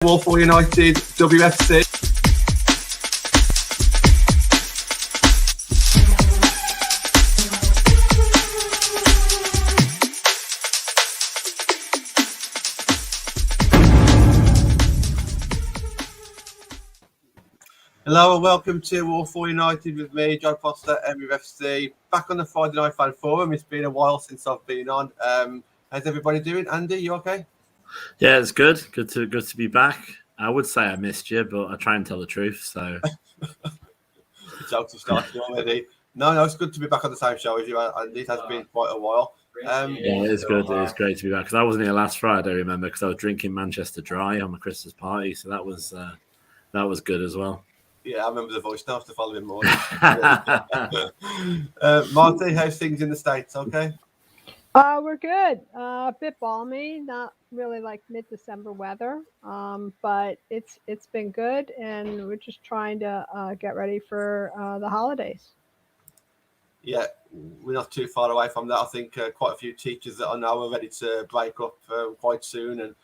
Wall for United, WFC. Hello and welcome to Wall for United with me, John Foster, WFC. Back on the Friday Night Fan Forum. It's been a while since I've been on. How's everybody doing? Andy, you okay? Yeah, it's good. Good to be back. I would say I missed you, but I try and tell the truth. So The jokes have started already. No, it's good to be back on the same show as you, Andy. It has been quite a while. Yeah, it is good. It is great to be back because I wasn't here last Friday. Remember, because I was drinking Manchester Dry on the Christmas party, so that was good as well. Yeah, I remember the voice notes the following morning. Marty, how's things in the States? Okay. We're good. A bit balmy, not really like mid-December weather, but it's been good, and we're just trying to get ready for the holidays. Yeah, we're not too far away from that. I think quite a few teachers that are now are ready to break up quite soon. And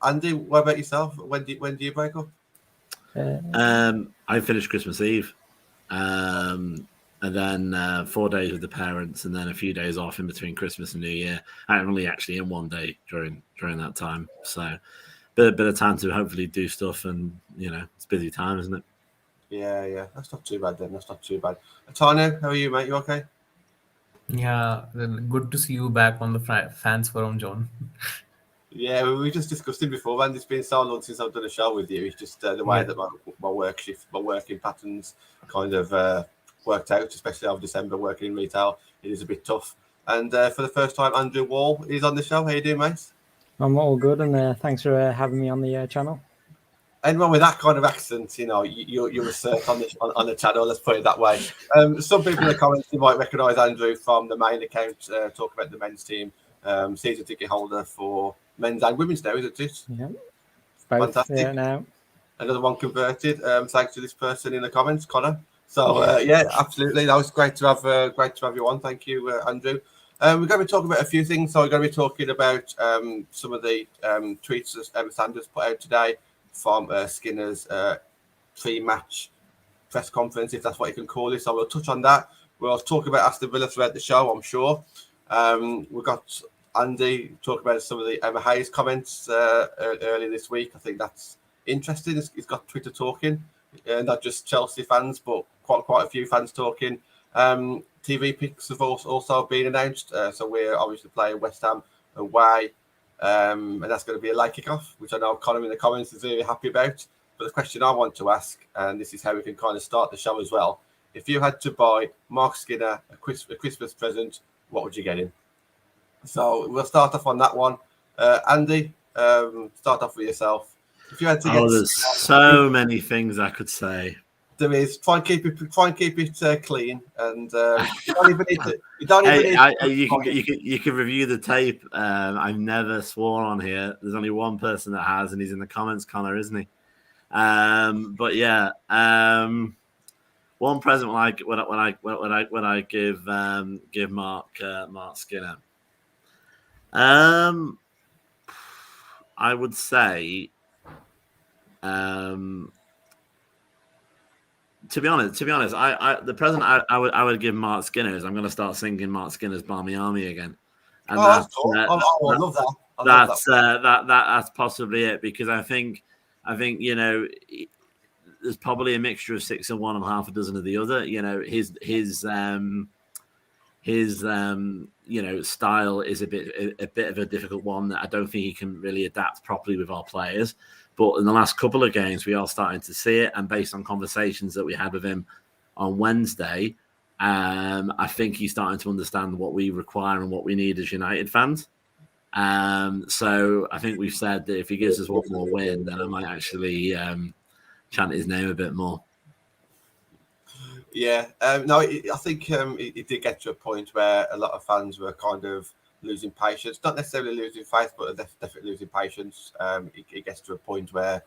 Andy, what about yourself? When do you break up? I finished Christmas Eve, and then 4 days with the parents, and then a few days off in between Christmas and New Year. I'm only actually in 1 day during that time, so bit of time to hopefully do stuff, and it's busy time, isn't it? Yeah, that's not too bad then. That's not too bad. Atanu, how are you, mate? You okay? Yeah, good to see you back on the fans forum, John. Yeah, we just discussed it before, and it's been so long since I've done a show with you. It's just the way that my working patterns kind of worked out, especially over December working in retail. It is a bit tough. And for the first time, Andrew Wall is on the show. How you doing, mate? I'm all good, and thanks for having me on the channel. Anyone with that kind of accent, you're a cert on the channel. Let's put it that way. Some people in the comments, you might recognise Andrew from the main account, talk about the men's team, season ticket holder for men's and women's now, isn't it? Yeah, both. Fantastic. Yeah, now Another one converted. Thanks to this person in the comments, Connor. So yeah, absolutely, that was great to have you on. Thank you, Andrew. We're going to be talking about a few things. So we're going to be talking about some of the tweets that Emma Sanders put out today from Skinner's pre-match press conference, if that's what you can call it. So we'll touch on that. We'll talk about Aston Villa throughout the show, I'm sure. We've got Andy talk about some of the Emma Hayes comments earlier this week. I think that's interesting. He's got Twitter talking, not just Chelsea fans, but quite a few fans talking. TV picks have also been announced. So we're obviously playing West Ham away. And that's going to be a late kickoff, which I know Colin in the comments is really happy about. But the question I want to ask, and this is how we can kind of start the show as well: if you had to buy Marc Skinner a Christmas present, what would you get him? So we'll start off on that one. Andy, start off with yourself. If you had to get, there's so many things I could say. There is. Try and keep it clean, and you don't even need to. You don't even you can review the tape. I've never sworn on here. There's only one person that has, and he's in the comments, Connor, isn't he? But yeah, one present when I give Marc Skinner. I would say. To be honest, the present I would give Marc Skinner is I'm going to start singing Marc Skinner's "Barmy Army" again. And that's cool. I love that. That's possibly it, because I think there's probably a mixture of 6 of one and half a dozen of the other. His style is a bit of a difficult one that I don't think he can really adapt properly with our players. But in the last couple of games, we are starting to see it. And based on conversations that we had with him on Wednesday, I think he's starting to understand what we require and what we need as United fans. So I think we've said that if he gives us one more win, then I might actually chant his name a bit more. Yeah. No, I think it did get to a point where a lot of fans were kind of losing patience, not necessarily losing faith, but definitely losing patience. It gets to a point where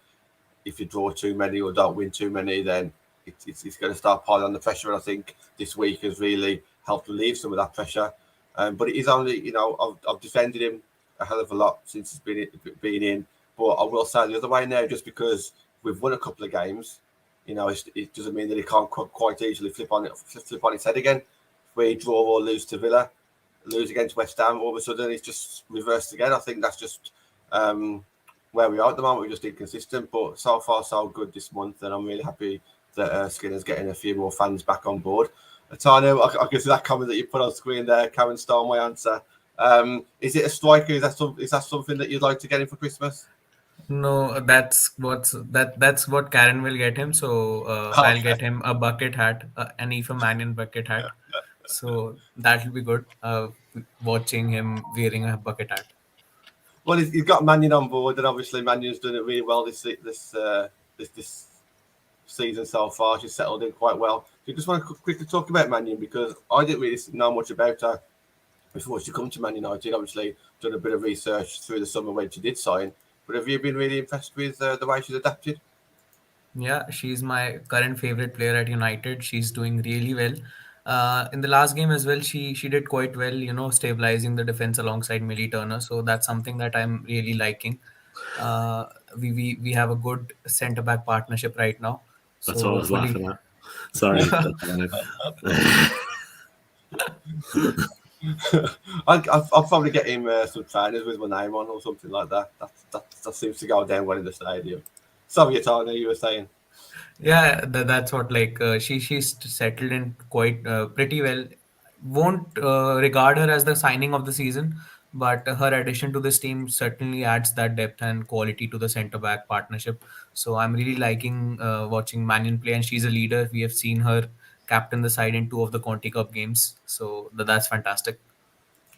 if you draw too many or don't win too many, then it's going to start piling on the pressure. And I think this week has really helped relieve some of that pressure. But it is only, I've defended him a hell of a lot since he's been in. But I will say the other way now, just because we've won a couple of games, you know, it doesn't mean that he can't quite easily flip on its head again. If we draw or lose to Villa, lose against West Ham, all of a sudden it's just reversed again. I think that's just where we are at the moment. We're just inconsistent, but so far so good this month, and I'm really happy that Skinner's getting a few more fans back on board. Atanu, I guess that comment that you put on screen there, Karen stole my answer. Is it a striker? Is that something that you'd like to get him for Christmas? No, that's what Karen will get him. So I'll get him a bucket hat, an Aoife Mannion bucket hat. So that will be good. Watching him wearing a bucket hat. Well, he's got Mannion on board, and obviously Mannion's done it really well this season so far. She's settled in quite well. So just want to quickly talk about Mannion, because I didn't really know much about her before she come to Man United. Obviously, done a bit of research through the summer when she did sign. But have you been really impressed with the way she's adapted? Yeah, she's my current favorite player at United. She's doing really well. In the last game as well, she did quite well, stabilizing the defense alongside Millie Turner. So that's something that I'm really liking. We have a good centre back partnership right now. That's So what I was hopefully, laughing at. Sorry. I'll probably get him some trainers with my name on or something like that. That seems to go down well in the stadium. Sorry, Atanu, you were saying. yeah, that's what she's settled in quite pretty well. Won't regard her as the signing of the season, but her addition to this team certainly adds that depth and quality to the centre back partnership. So I'm really liking watching Mannion play, and she's a leader. We have seen her captain the side in 2 of the Conti Cup games, so that's fantastic.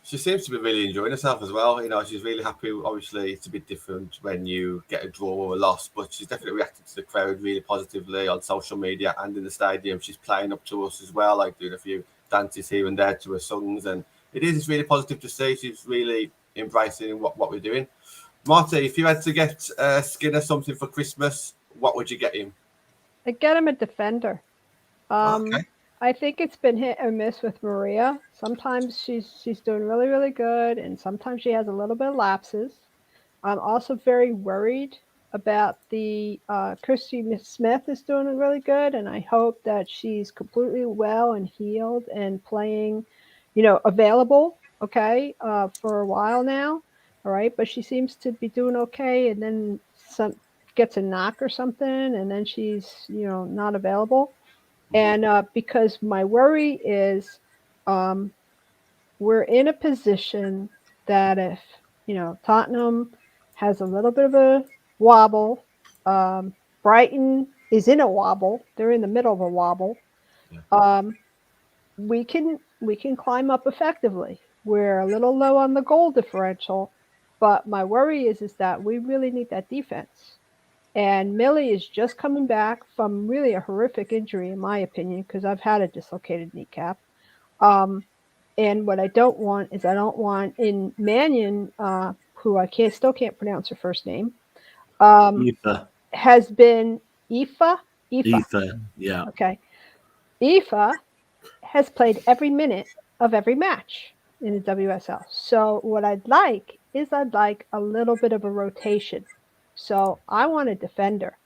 She seems to be really enjoying herself as well. You know, she's really happy. Obviously, it's a bit different when you get a draw or a loss, but she's definitely reacted to the crowd really positively on social media and in the stadium. She's playing up to us as well, like doing a few dances here and there to her songs, and it's really positive to see. She's really embracing what we're doing. Marty, if you had to get Skinner something for Christmas, what would you get him? I get him a defender. Okay. I think it's been hit or miss with Maria. Sometimes she's doing really, really good, and sometimes she has a little bit of lapses. I'm also very worried about the Christy Smith is doing really good, and I hope that she's completely well and healed and playing, available, okay, for a while now. All right, but she seems to be doing okay, and then some gets a knock or something, and then she's not available. And because my worry is we're in a position that if, Tottenham has a little bit of a wobble, Brighton is in a wobble, they're in the middle of a wobble, we can climb up effectively. We're a little low on the goal differential, but my worry is that we really need that defense. And Millie is just coming back from really a horrific injury, in my opinion, because I've had a dislocated kneecap. And what I don't want is in Mannion, who I still can't pronounce her first name, Aoife. has been Aoife. Yeah. Okay. Aoife has played every minute of every match in the WSL. So what I'd like a little bit of a rotation. So I want a defender.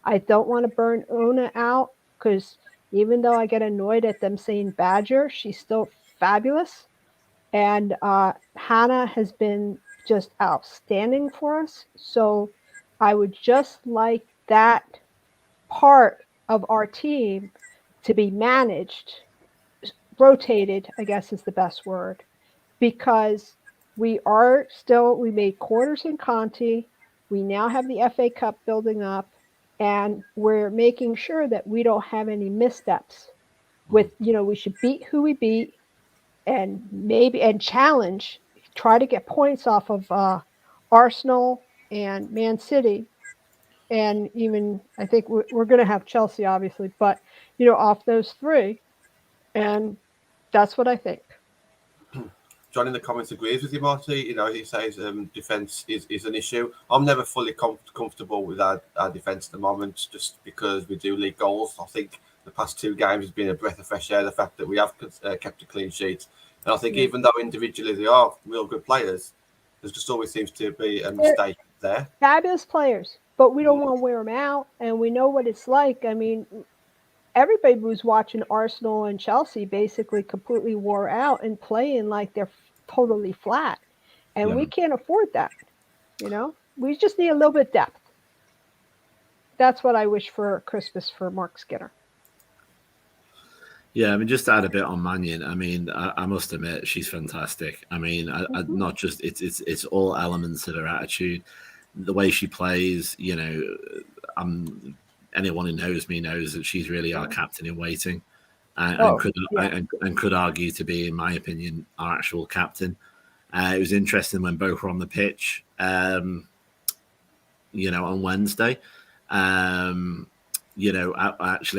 I don't want to burn Ona out, because even though I get annoyed at them saying Badger, she's still fabulous. And Hannah has been just outstanding for us. So I would just like that part of our team to be managed, rotated, I guess is the best word, because we made quarters in Conti. We now have the FA Cup building up, and we're making sure that we don't have any missteps with, we should beat who we beat and challenge, try to get points off of Arsenal and Man City. And even, I think we're going to have Chelsea, obviously, but, off those 3. And that's what I think. John in the comments agrees with you, Marty. He says defence is an issue. I'm never fully comfortable with our defence at the moment, just because we do leak goals. I think the past 2 games has been a breath of fresh air, the fact that we have kept a clean sheet. And I think even though individually they are real good players, there just always seems to be a mistake there. Fabulous players, but we don't want to wear them out, and we know what it's like. I mean, everybody who's watching Arsenal and Chelsea basically completely wore out and playing like they're totally flat, and we can't afford that. We just need a little bit of depth. That's what I wish for Christmas for Marc Skinner. Yeah, I mean, just to add a bit on Mannion, I mean, I must admit she's fantastic. I mean, not just it's all elements of her attitude, the way she plays. Anyone who knows me knows that she's really our captain in waiting, and could argue to be, in my opinion, our actual captain. It was interesting when both were on the pitch, on Wednesday. Actually,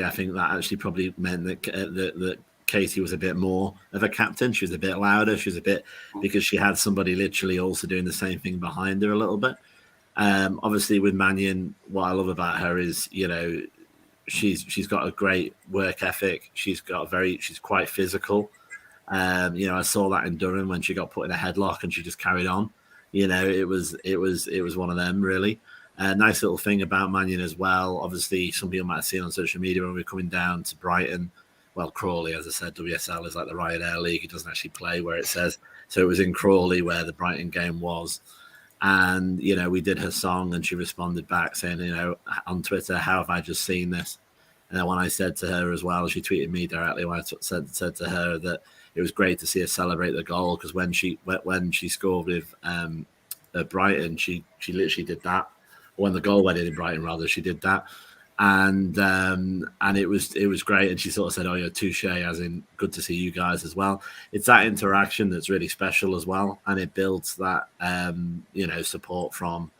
I think that actually probably meant that Katie was a bit more of a captain. She was a bit louder. She was a bit, because she had somebody literally also doing the same thing behind her a little bit. Obviously, with Mannion, what I love about her is, she's got a great work ethic. She's quite physical. I saw that in Durham when she got put in a headlock and she just carried on. It was one of them, really. Nice little thing about Mannion as well. Obviously, some people might have seen on social media when we were coming down to Brighton. Well, Crawley, as I said, WSL is like the Ryanair League. It doesn't actually play where it says. So it was in Crawley where the Brighton game was. And, we did her song and she responded back saying, on Twitter, how have I just seen this? And then when I said to her as well, she tweeted me directly when I said to her that it was great to see her celebrate the goal, because when she scored with Brighton, she literally did that. When the goal went in Brighton, rather, she did that, and it was great. And she sort of said, "Oh, yeah, touche," as in good to see you guys as well. It's that interaction that's really special as well, and it builds that support from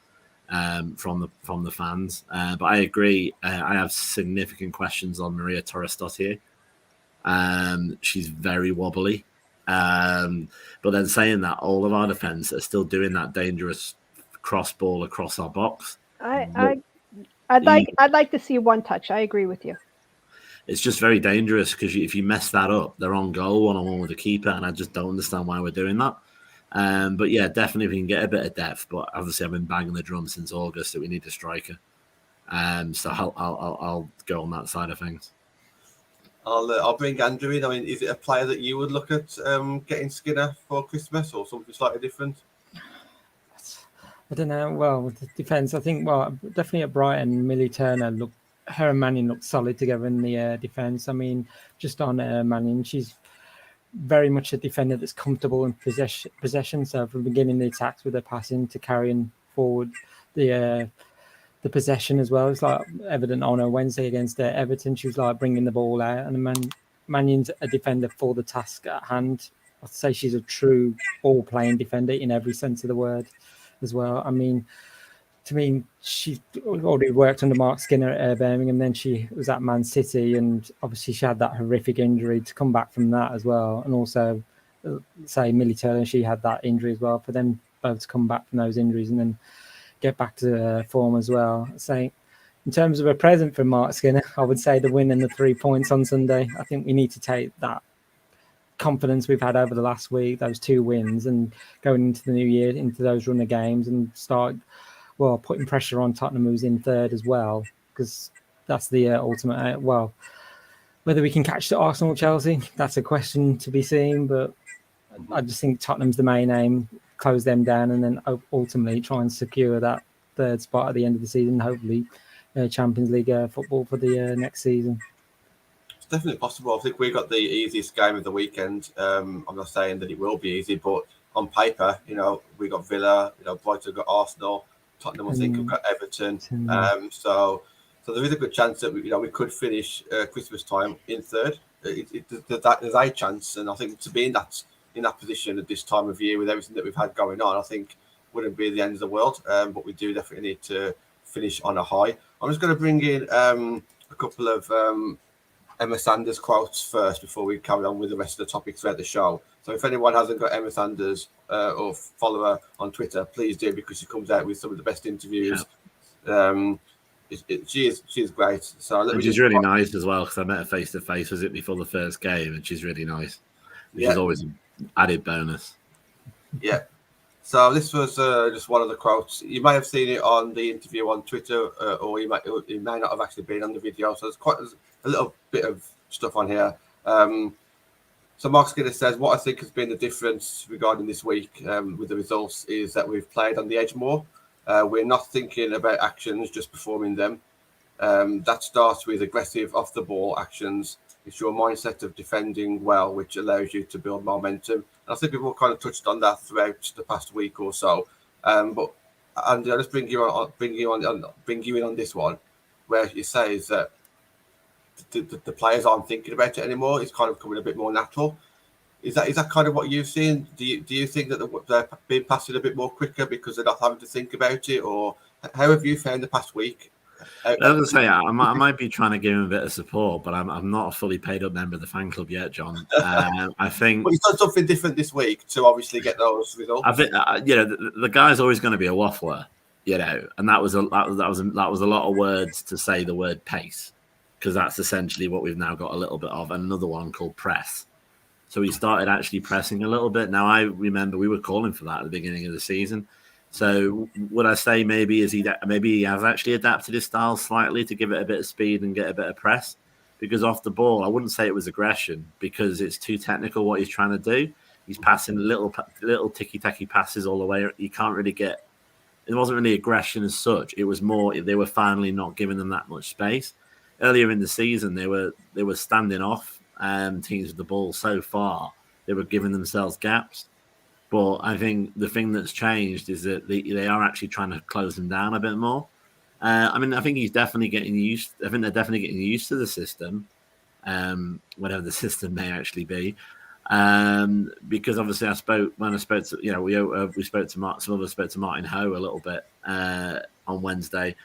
the fans. But I agree. I have significant questions on Maria Torres-Dottir. She's very wobbly. But then saying that, all of our defence are still doing that dangerous cross ball across our box. I'd like to see one touch. I agree with you. It's just very dangerous, because if you mess that up, they're on goal one-on-one with the keeper, and I just don't understand why we're doing that. But yeah, definitely we can get a bit of depth. But obviously, I've been banging the drum since August that we need a striker. So I'll go on that side of things. I'll bring Andrew in. I mean, is it a player that you would look at getting Skinner for Christmas, or something slightly different? I don't know. Well, with the defence, I think, definitely at Brighton, Millie Turner her and Mannion look solid together in the defence. I mean, just on Mannion, she's very much a defender that's comfortable in possession. So from beginning the attacks with her passing to carrying forward the possession as well. It's like evident on her Wednesday against Everton. She was like bringing the ball out, and Mannion's a defender for the task at hand. I'd say she's a true ball-playing defender in every sense of the word as well. I mean, to me, she already worked under Marc Skinner at Birmingham, then she was at Man City, and obviously she had that horrific injury to come back from that as well. And also, say, Millie Turner, she had that injury as well. For them both to come back from those injuries and then get back to form as well. So in terms of a present from Marc Skinner, I would say the win and the 3 points on Sunday. I think we need to take that confidence we've had over the last week, those 2 wins, and going into the new year, into those run of games, and start putting pressure on Tottenham, who's in third as well, because that's the ultimate. Whether we can catch the Arsenal or Chelsea, that's a question to be seen, but I just think Tottenham's the main aim. Close them down, and then ultimately try and secure that third spot at the end of the season, hopefully Champions League football for the next season. It's definitely possible. I think we got the easiest game of the weekend. I'm not saying that it will be easy, but on paper, we got Villa, Brighton got Arsenal, Tottenham I think have got Everton. So there is a good chance that we could finish Christmas time in third. There's a chance, and I think to be in that position at this time of year with everything that we've had going on, I think wouldn't be the end of the world. But we do definitely need to finish on a high. I'm just going to bring in a couple of Emma Sanders quotes first before we carry on with the rest of the topics throughout the show. So if anyone hasn't got Emma Sanders or follow her on Twitter, please do, because she comes out with some of the best interviews. Yeah. She is great. So she's really nice as well, because I met her face to face. Was it before the first game? And she's really nice. Which is always an added bonus. Yeah. So this was just one of the quotes. You may have seen it on the interview on Twitter, or it may not have actually been on the video. So there's a little bit of stuff on here. So Marc Skinner says, what I think has been the difference regarding this week with the results is that we've played on the edge more. We're not thinking about actions, just performing them. That starts with aggressive off-the-ball actions. It's your mindset of defending well, which allows you to build momentum. And I think we've all kind of touched on that throughout the past week or so. But Andy, I'll just bring you in on this one, where he says that the players aren't thinking about it anymore. It's kind of coming a bit more natural. Is that kind of what you've seen? Do you think that they're being passed a bit more quicker because they're not having to think about it, or how have you found the past week? I was going to say, I might be trying to give him a bit of support, but I'm not a fully paid up member of the fan club yet, John. I think. But he's done something different this week to obviously get those results. I think the guy's always going to be a waffler, and that was a lot of words to say the word pace, because that's essentially what we've now got a little bit of, and another one called press. So he started actually pressing a little bit. Now I remember we were calling for that at the beginning of the season. So would I say maybe he has actually adapted his style slightly to give it a bit of speed and get a bit of press? Because off the ball, I wouldn't say it was aggression, because it's too technical what he's trying to do. He's passing little ticky-tacky passes all the way. You can't really get. It wasn't really aggression as such. It was more they were finally not giving them that much space. Earlier in the season, they were standing off teams with the ball so far. They were giving themselves gaps. But I think the thing that's changed is that they are actually trying to close them down a bit more. I think he's definitely getting used. I think they're definitely getting used to the system, whatever the system may actually be. Because obviously, we spoke to Mark. Some of us spoke to Martin Ho a little bit on Wednesday,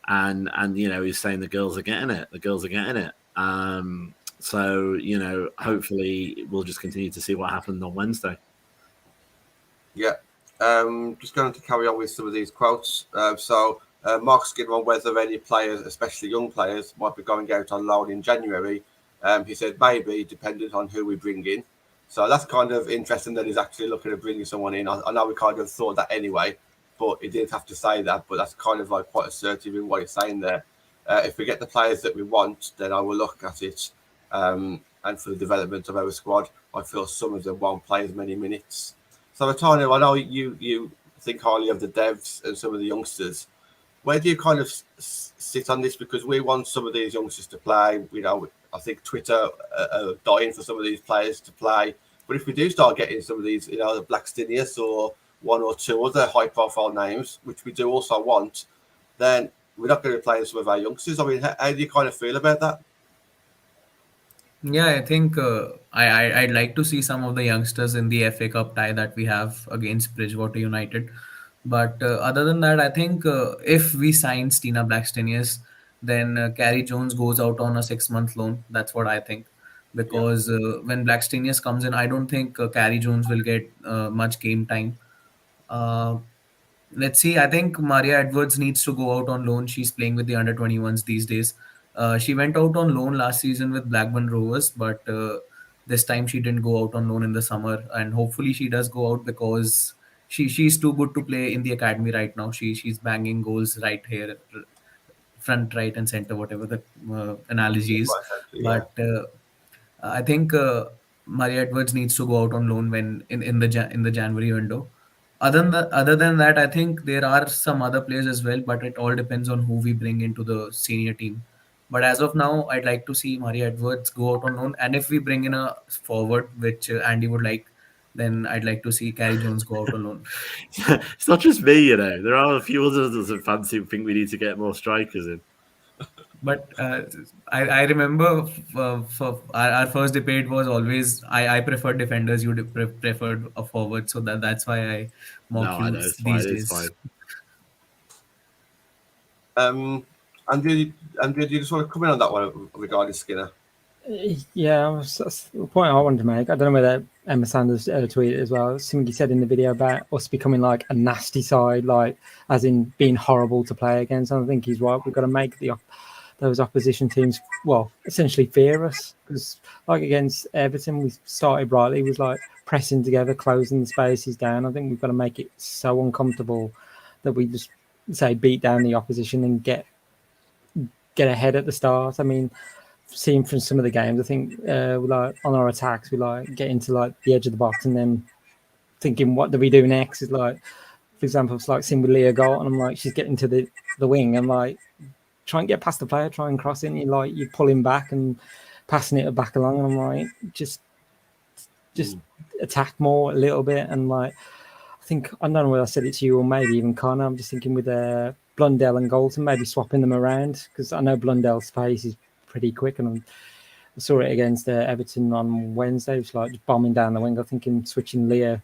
and he's saying the girls are getting it. The girls are getting it. So hopefully we'll just continue to see what happened on Wednesday. Yeah, just going to carry on with some of these quotes. Marc Skinner on whether any players, especially young players, might be going out on loan in January. He said maybe, dependent on who we bring in. So that's kind of interesting that he's actually looking at bringing someone in. I know we kind of thought that anyway, but he didn't have to say that. But that's kind of like quite assertive in what he's saying there. If we get the players that we want, then I will look at it. And for the development of our squad, I feel some of them won't play as many minutes. So, Atanu, I know you think highly of the devs and some of the youngsters. Where do you kind of sit on this? Because we want some of these youngsters to play. I think Twitter are dying for some of these players to play. But if we do start getting some of these, the Blackstenius or one or two other high-profile names, which we do also want, then we're not going to be playing some of our youngsters. I mean, how do you kind of feel about that? Yeah, I think I'd like to see some of the youngsters in the FA Cup tie that we have against Bridgewater United. But other than that, I think if we sign Stina Blackstenius, then Carrie Jones goes out on a 6-month loan. That's what I think. Because when Blackstenius comes in, I don't think Carrie Jones will get much game time. Let's see. I think Maria Edwards needs to go out on loan. She's playing with the under-21s these days. She went out on loan last season with Blackburn Rovers, but this time she didn't go out on loan in the summer. And hopefully she does go out, because she's too good to play in the academy right now. She's banging goals right here, front, right, and center, whatever the analogy is. Yeah. But I think Maria Edwards needs to go out on loan when in the January window. Other than that, I think there are some other players as well, but it all depends on who we bring into the senior team. But as of now, I'd like to see Maria Edwards go out on loan, and if we bring in a forward, which Andy would like, then I'd like to see Carrie Jones go out on loan. It's not just me, There are a few others that fancy who think we need to get more strikers in. But I remember for our first debate was always I preferred defenders, you preferred a forward, so that's why I mock you these days. Andrew, do you just want to come in on that one regarding Skinner? Yeah, that's the point I wanted to make. I don't know whether Emma Sanders tweeted as well. Something said in the video about us becoming like a nasty side, like as in being horrible to play against. And I think he's right. We've got to make those opposition teams, well, essentially fear us. Because like against Everton, we started brightly. It was like pressing together, closing the spaces down. I think we've got to make it so uncomfortable that we just say beat down the opposition and get ahead at the start. I mean, seeing from some of the games, I think we like on our attacks, we like get into like the edge of the box and then thinking, what do we do next? Is like, for example, it's like seeing with Leah goal, and I'm like, she's getting to the wing, and like try and get past the player, try and cross it, and you're pulling back and passing it back along, and I'm like, just attack more a little bit. And like, I think, I don't know whether I said it to you or maybe even Connor, I'm just thinking with Blundell and Galton, maybe swapping them around, because I know Blundell's pace is pretty quick, and I saw it against Everton on Wednesday. It was like just bombing down the wing. I think in switching Leah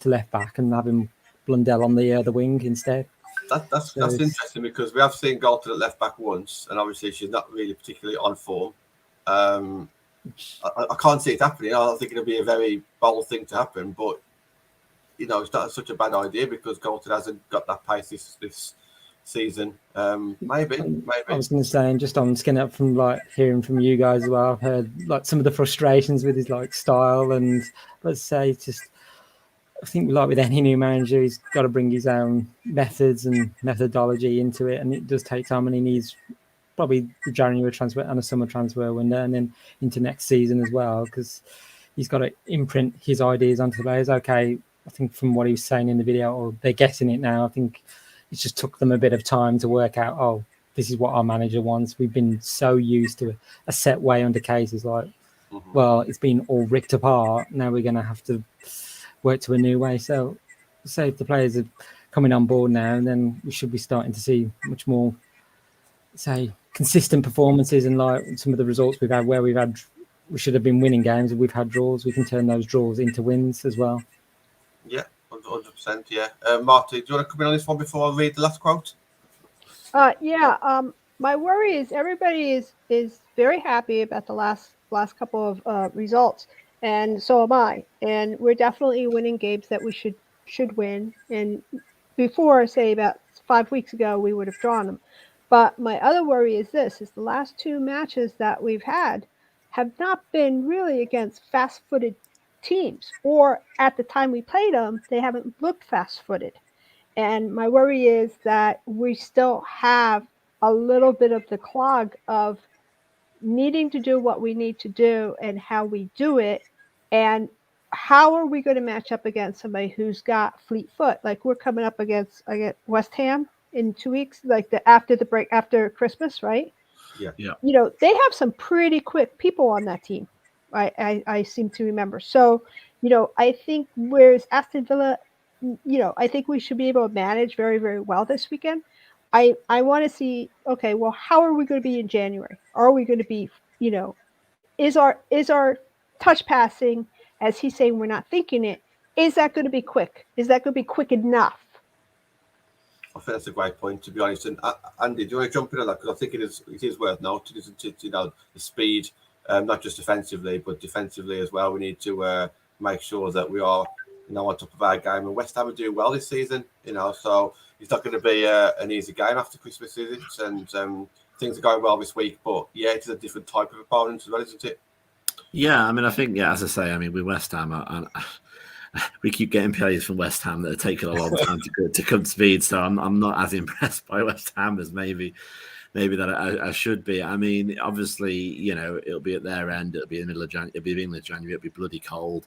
to left back and having Blundell on the wing instead. That's interesting, because we have seen Galton at left back once, and obviously she's not really particularly on form. I can't see it happening. I don't think it'll be a very bold thing to happen, but it's not such a bad idea because Galton hasn't got that pace this season. Maybe. I was going to say, and just on Skinner, from like hearing from you guys as well, I've heard like some of the frustrations with his like style, and let's say just, I think like with any new manager, he's got to bring his own methods and methodology into it, and it does take time, and he needs probably the January transfer and a summer transfer window, and then into next season as well, because he's got to imprint his ideas onto the players. Okay, I think from what he was saying in the video, or they're getting it now, I think it just took them a bit of time to work out, oh, this is what our manager wants. We've been so used to a set way under cases, like, well, it's been all ripped apart. Now we're going to have to work to a new way. So if the players are coming on board now, and then we should be starting to see much more, say, consistent performances, and like some of the results we've had where we should have been winning games and we've had draws. We can turn those draws into wins as well. Yeah, 100%. Yeah. Marty, do you want to come in on this one before I read the last quote? My worry is everybody is very happy about the last couple of results, and so am I. And we're definitely winning games that we should win. And before, say about 5 weeks ago, we would have drawn them. But my other worry is the last two matches that we've had have not been really against fast-footed teams, or at the time we played them, they haven't looked fast-footed. And my worry is that we still have a little bit of the clog of needing to do what we need to do and how we do it. And how are we going to match up against somebody who's got fleet foot? Like, we're coming up against West Ham in 2 weeks, like after the break, after Christmas, right? Yeah. They have some pretty quick people on that team. I seem to remember. So, I think whereas Aston Villa, I think we should be able to manage very, very well this weekend. I want to see, okay, well, how are we going to be in January? Are we going to be, is our touch passing, as he's saying, we're not thinking it, is that going to be quick? Is that going to be quick enough? I think that's a great point, to be honest. And Andy, do you want to jump in on that? Because I think it is worth noting, isn't it? The speed, not just offensively, but defensively as well. We need to make sure that we are, on top of our game. And West Ham are doing well this season, so it's not going to be an easy game after Christmas, is it? And things are going well this week. But, yeah, it is a different type of opponent as well, isn't it? Yeah, I mean, I think, as I say, with West Ham, we keep getting players from West Ham that are taking a long time to come to speed. So I'm not as impressed by West Ham as maybe that I should be. I mean, obviously, it'll be at their end. It'll be in the middle of January. It'll be the beginning of January. It'll be bloody cold.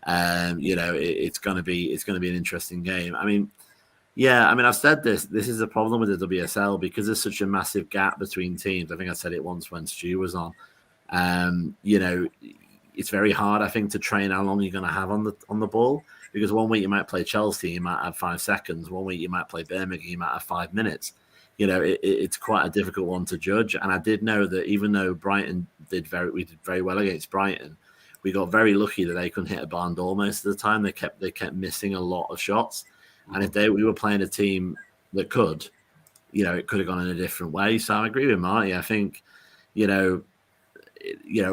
It's going to be an interesting game. I've said this. This is a problem with the WSL because there's such a massive gap between teams. I think I said it once when Stu was on. It's very hard, I think, to train how long you're going to have on the ball, because 1 week you might play Chelsea, you might have 5 seconds. 1 week you might play Birmingham, you might have 5 minutes. It's quite a difficult one to judge. And I did know that even though Brighton we did very well against Brighton, we got very lucky that they couldn't hit a barn door most of the time. They kept missing a lot of shots, and if we were playing a team that could, it could have gone in a different way. So I agree with Marty. I think,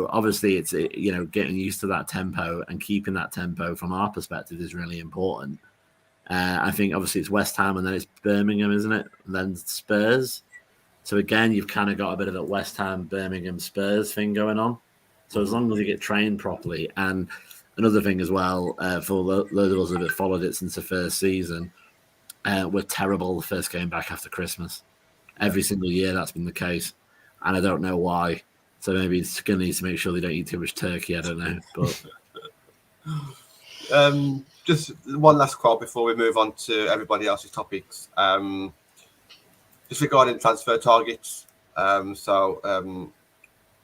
obviously it's, getting used to that tempo and keeping that tempo from our perspective is really important. I think obviously it's West Ham and then it's Birmingham, isn't it? And then Spurs. So again, you've kind of got a bit of a West Ham, Birmingham, Spurs thing going on. So as long as you get trained properly, and another thing as well, for those of us that have followed it since the first season, we're terrible the first game back after Christmas. Every single year that's been the case, and I don't know why. So maybe Skinner needs to make sure they don't eat too much turkey. I don't know, but just one last quote before we move on to everybody else's topics. Just regarding transfer targets.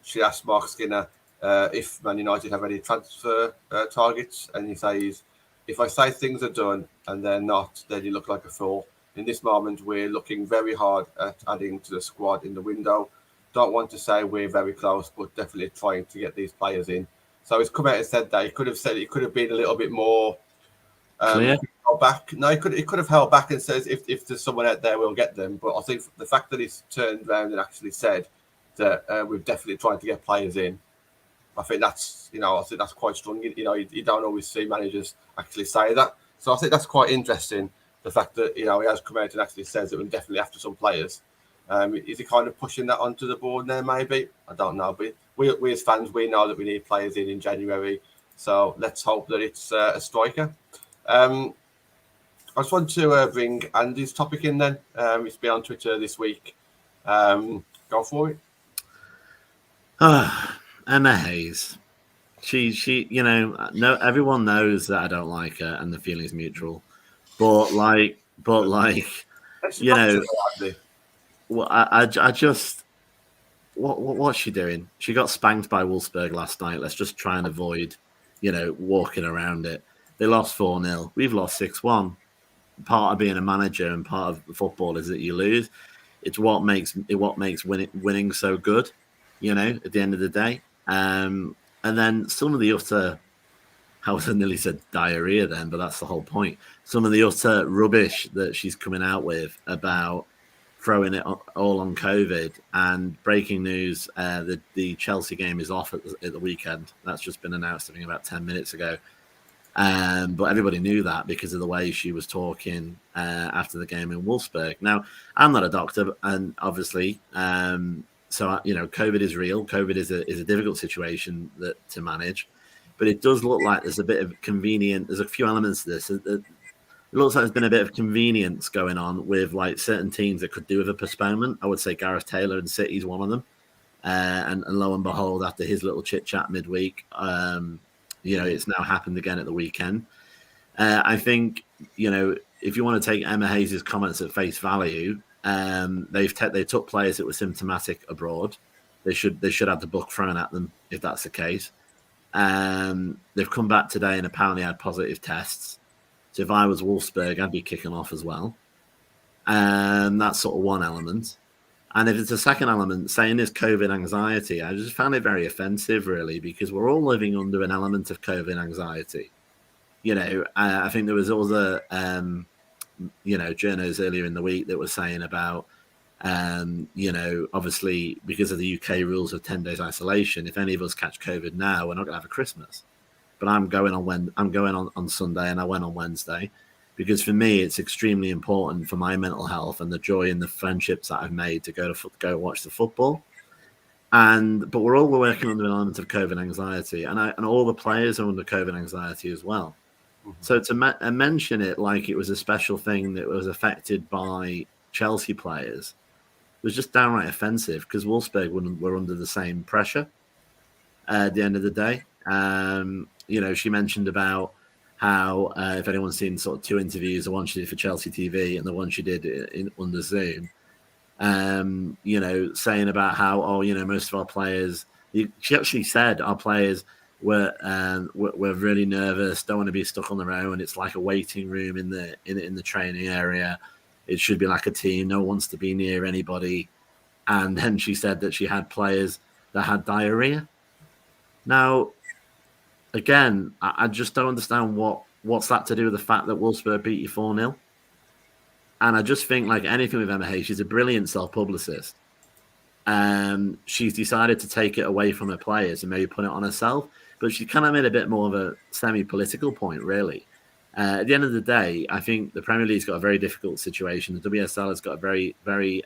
She asked Marc Skinner if Man United have any transfer targets, and he says, "If I say things are done and they're not, then you look like a fool. In this moment, we're looking very hard at adding to the squad in the window. Don't want to say we're very close, but definitely trying to get these players in." So he's come out and said that. He could have said it could have been a little bit more clear. Held back. No, he could have held back and says if there's someone out there, we'll get them. But I think the fact that he's turned around and actually said that we're definitely trying to get players in, I think that's quite strong. You don't always see managers actually say that. So I think that's quite interesting. The fact that he has come out and actually says that we're definitely after some players. Is he kind of pushing that onto the board now? Maybe, I don't know. But we as fans, we know that we need players in January. So let's hope that it's a striker. I just want to bring Andy's topic in then. It's been on Twitter this week. Go for it. Emma Hayes. She, no, everyone knows that I don't like her, and the feeling's mutual. But I just, what's she doing? She got spanked by Wolfsburg last night. Let's just try and avoid, walking around it. They lost 4-0. We've lost 6-1. Part of being a manager and part of football is that you lose. It's what makes winning so good, at the end of the day. And then some of the utter, I nearly said diarrhea then, but that's the whole point. Some of the utter rubbish that she's coming out with about throwing it all on COVID. And breaking news, the Chelsea game is off at the weekend. That's just been announced, I think, about 10 minutes ago. But everybody knew that because of the way she was talking after the game in Wolfsburg. Now, I'm not a doctor, and obviously, so COVID is real. COVID is a difficult situation to manage, but it does look like there's a bit of convenient. There's a few elements to this. It looks like there's been a bit of convenience going on with like certain teams that could do with a postponement. I would say Gareth Taylor and City's one of them, and lo and behold, after his little chit chat midweek. It's now happened again at the weekend. I think, if you want to take Emma Hayes' comments at face value, they took players that were symptomatic abroad. They should have the book thrown at them if that's the case. They've come back today and apparently had positive tests. So if I was Wolfsburg, I'd be kicking off as well. That's sort of one element. And if it's a second element, saying this COVID anxiety, I just found it very offensive, really, because we're all living under an element of COVID anxiety. I think there was other, journos earlier in the week that were saying about, obviously because of the UK rules of 10 days isolation, if any of us catch COVID now, we're not going to have a Christmas. But I'm going on Sunday, and I went on Wednesday. Because for me, it's extremely important for my mental health and the joy and the friendships that I've made to go watch the football. But we're all working under an element of COVID anxiety, and all the players are under COVID anxiety as well. Mm-hmm. So to mention it like it was a special thing that was affected by Chelsea players was just downright offensive, because Wolfsburg were under the same pressure at the end of the day. She mentioned about how if anyone's seen sort of two interviews, the one she did for Chelsea TV and the one she did under Zoom, saying about how, most of our players, she actually said our players were really nervous, don't want to be stuck on their own. It's like a waiting room in the training area. It should be like a team. No one wants to be near anybody. And then she said that she had players that had diarrhea. Now, again, I just don't understand what's that to do with the fact that Wolfsburg beat you 4-0. And I just think, like anything with Emma Hayes, she's a brilliant self-publicist. She's decided to take it away from her players and maybe put it on herself. But she kind of made a bit more of a semi-political point, really. At the end of the day, I think the Premier League's got a very difficult situation. The WSL has got a very, very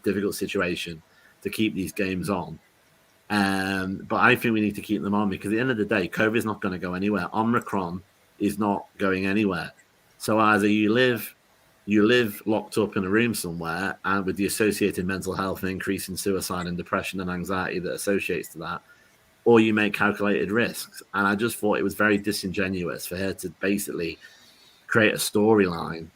difficult situation to keep these games on. But I think we need to keep them on because at the end of the day, COVID is not going to go anywhere. Omicron is not going anywhere. So either you live locked up in a room somewhere and with the associated mental health and increase in suicide and depression and anxiety that associates to that, or you make calculated risks. And I just thought it was very disingenuous for her to basically create a storyline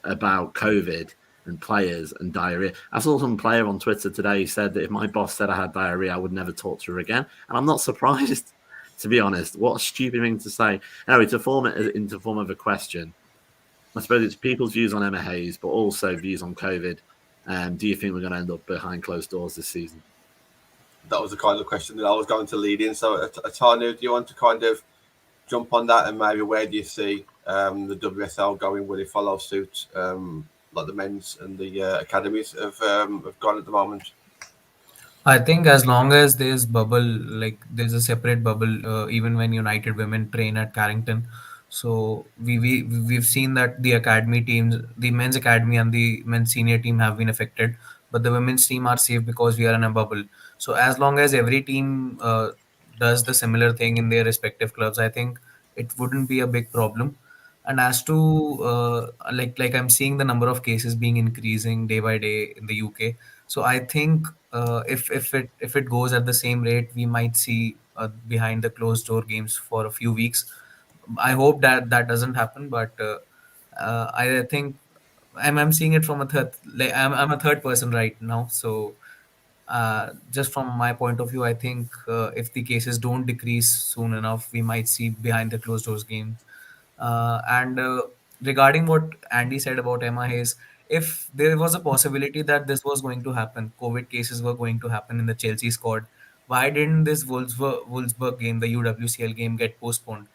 about COVID and players and diarrhea. I saw some player on Twitter today said that if my boss said I had diarrhea, I would never talk to her again. And I'm not surprised, to be honest. What a stupid thing to say. Anyway, to form it into form of a question, I suppose it's people's views on Emma Hayes, but also views on COVID. Do you think we're going to end up behind closed doors this season? That was the kind of question that I was going to lead in. So, Atanu, do you want to kind of jump on that, and maybe where do you see the WSL going? Will it follow suit like the men's and the academies have gone at the moment? I think as long as there's bubble, like there's a separate bubble, even when United Women train at Carrington. So we've seen that the academy teams, the men's academy and the men's senior team have been affected, but the women's team are safe because we are in a bubble. So as long as every team does the similar thing in their respective clubs, I think it wouldn't be a big problem. And as to like I'm seeing the number of cases being increasing day by day in the UK. So I think if it goes at the same rate, we might see behind the closed door games for a few weeks. I hope that doesn't happen, but I think I'm seeing it from a third. Like I'm a third person right now, so just from my point of view, I think if the cases don't decrease soon enough, we might see behind the closed doors game. And regarding what Andy said about Emma Hayes, if there was a possibility that this was going to happen, COVID cases were going to happen in the Chelsea squad, why didn't this Wolfsburg game, the UWCL game, get postponed?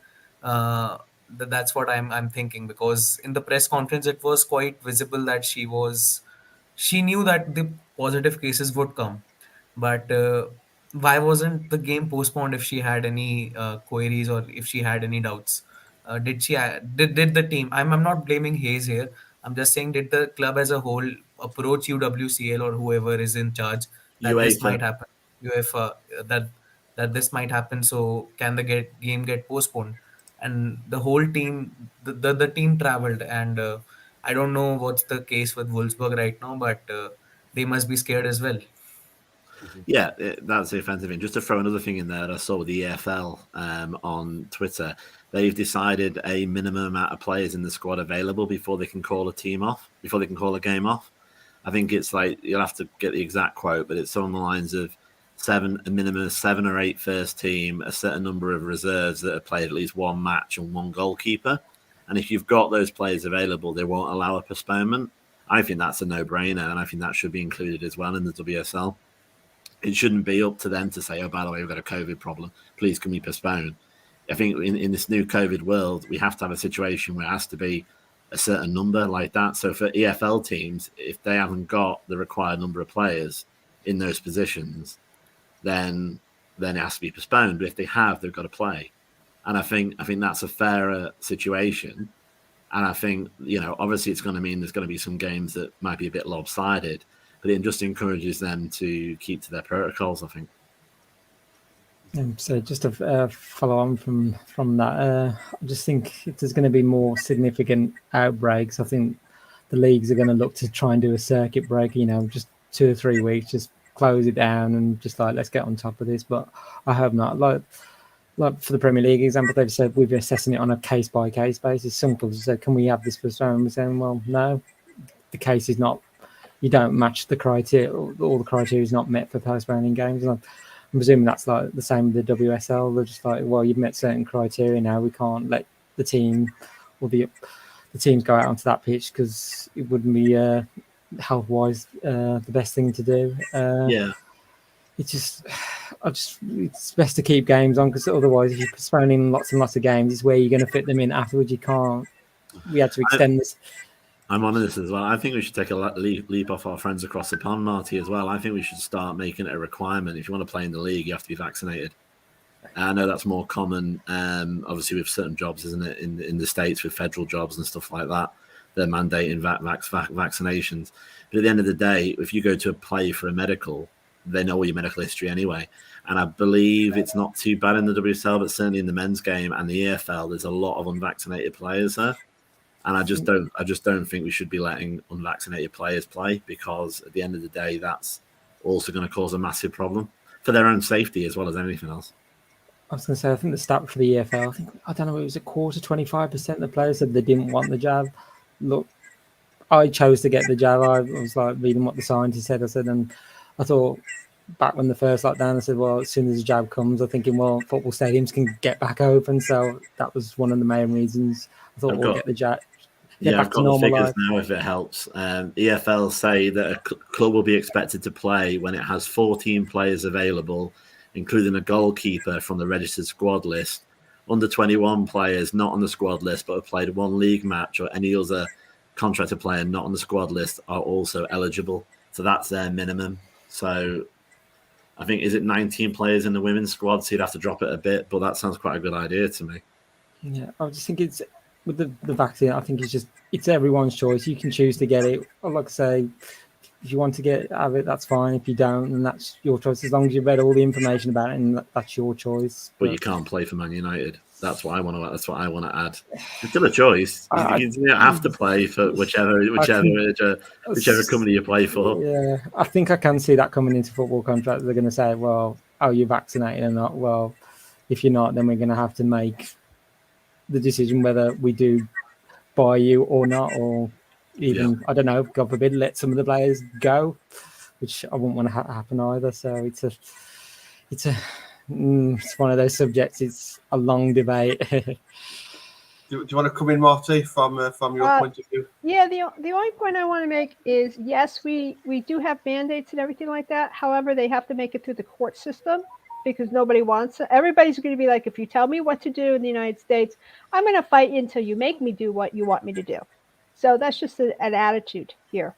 That's what I'm thinking, because in the press conference it was quite visible that she knew that the positive cases would come, but why wasn't the game postponed if she had any queries or if she had any doubts? Did the team? I'm not blaming Hayes here. I'm just saying, did the club as a whole approach UWCL or whoever is in charge that this UEFA. might happen? UEFA, that this might happen. So can the game get postponed? And the whole team, the team traveled, and I don't know what's the case with Wolfsburg right now, but they must be scared as well. Yeah, that's the offensive thing. Just to throw another thing in there, I saw with the EFL on Twitter, they've decided a minimum amount of players in the squad available before they can call a team off, before they can call a game off. I think it's like, you'll have to get the exact quote, but it's on the lines of a minimum of 7 or 8 first team, a certain number of reserves that have played at least one match and one goalkeeper. And if you've got those players available, they won't allow a postponement. I think that's a no-brainer, and I think that should be included as well in the WSL. It shouldn't be up to them to say, oh, by the way, we've got a COVID problem. Please, can we postpone? I think in this new COVID world, we have to have a situation where it has to be a certain number like that. So for EFL teams, if they haven't got the required number of players in those positions, then it has to be postponed. But if they have, they've got to play. And I think that's a fairer situation. And I think, obviously it's going to mean there's going to be some games that might be a bit lopsided, but it just encourages them to keep to their protocols, I think. So just to follow on from that, I just think if there's going to be more significant outbreaks, I think the leagues are going to look to try and do a circuit break, just 2 or 3 weeks, just close it down and just let's get on top of this. But I hope not. Like for the Premier League example, they've said we're assessing it on a case-by-case basis. Some clubs have said, can we have this postponed? We're saying, well, no, the case is not, you don't match the criteria, all the criteria is not met for postponing games. And I'm presuming that's like the same with the WSL. They're just like, well, you've met certain criteria now. We can't let the team or the teams go out onto that pitch because it wouldn't be health-wise the best thing to do. It's best to keep games on, because otherwise, if you're postponing lots and lots of games, it's where you're going to fit them in afterwards. You can't. We had to extend this. I'm on this as well. I think we should take a leap off our friends across the pond, Marty, as well. I think we should start making it a requirement. If you want to play in the league, you have to be vaccinated. And I know that's more common, obviously, with certain jobs, isn't it, in the States with federal jobs and stuff like that. They're mandating vaccinations. But at the end of the day, if you go to play for a medical, they know all your medical history anyway. And I believe it's not too bad in the WSL, but certainly in the men's game and the EFL, there's a lot of unvaccinated players there. And I just don't think we should be letting unvaccinated players play, because at the end of the day, that's also going to cause a massive problem for their own safety as well as anything else. I was going to say, I think the stat for the EFL, I don't know, it was a quarter, 25% of the players said they didn't want the jab. Look, I chose to get the jab. I was like reading what the scientist said. And I thought back when the first lockdown, I said, well, as soon as the jab comes, I'm thinking, well, football stadiums can get back open. So that was one of the main reasons I thought we'll get the jab. I've got the figures now if it helps. EFL say that a club will be expected to play when it has 14 players available, including a goalkeeper from the registered squad list, under 21 players not on the squad list but have played one league match, or any other contracted player not on the squad list are also eligible. So that's their minimum. So I think, is it 19 players in the women's squad? So you'd have to drop it a bit, but that sounds quite a good idea to me. Yeah, I just think it's, with the vaccine, I think it's everyone's choice. You can choose to get it. Or like I say, if you want to have it, that's fine. If you don't, then that's your choice. As long as you've read all the information about it, and that's your choice. But you can't play for Man United. That's what I want to. That's what I want to add. It's still a choice. You don't have to play for whichever company you play for. Yeah, I think I can see that coming into football contracts. They're going to say, "Well, are you vaccinated or not?" Well, if you're not, then we're going to have to make the decision whether we do buy you or not, or even I don't know, God forbid, let some of the players go, which I wouldn't want to happen either. So it's one of those subjects. It's a long debate. Do you want to come in, Marty, from your point of view? Yeah, the only point I want to make is, yes, we do have mandates and everything like that. However, they have to make it through the court system, because nobody wants it. Everybody's going to be like, if you tell me what to do in the United States, I'm going to fight you until you make me do what you want me to do. So that's just an attitude here.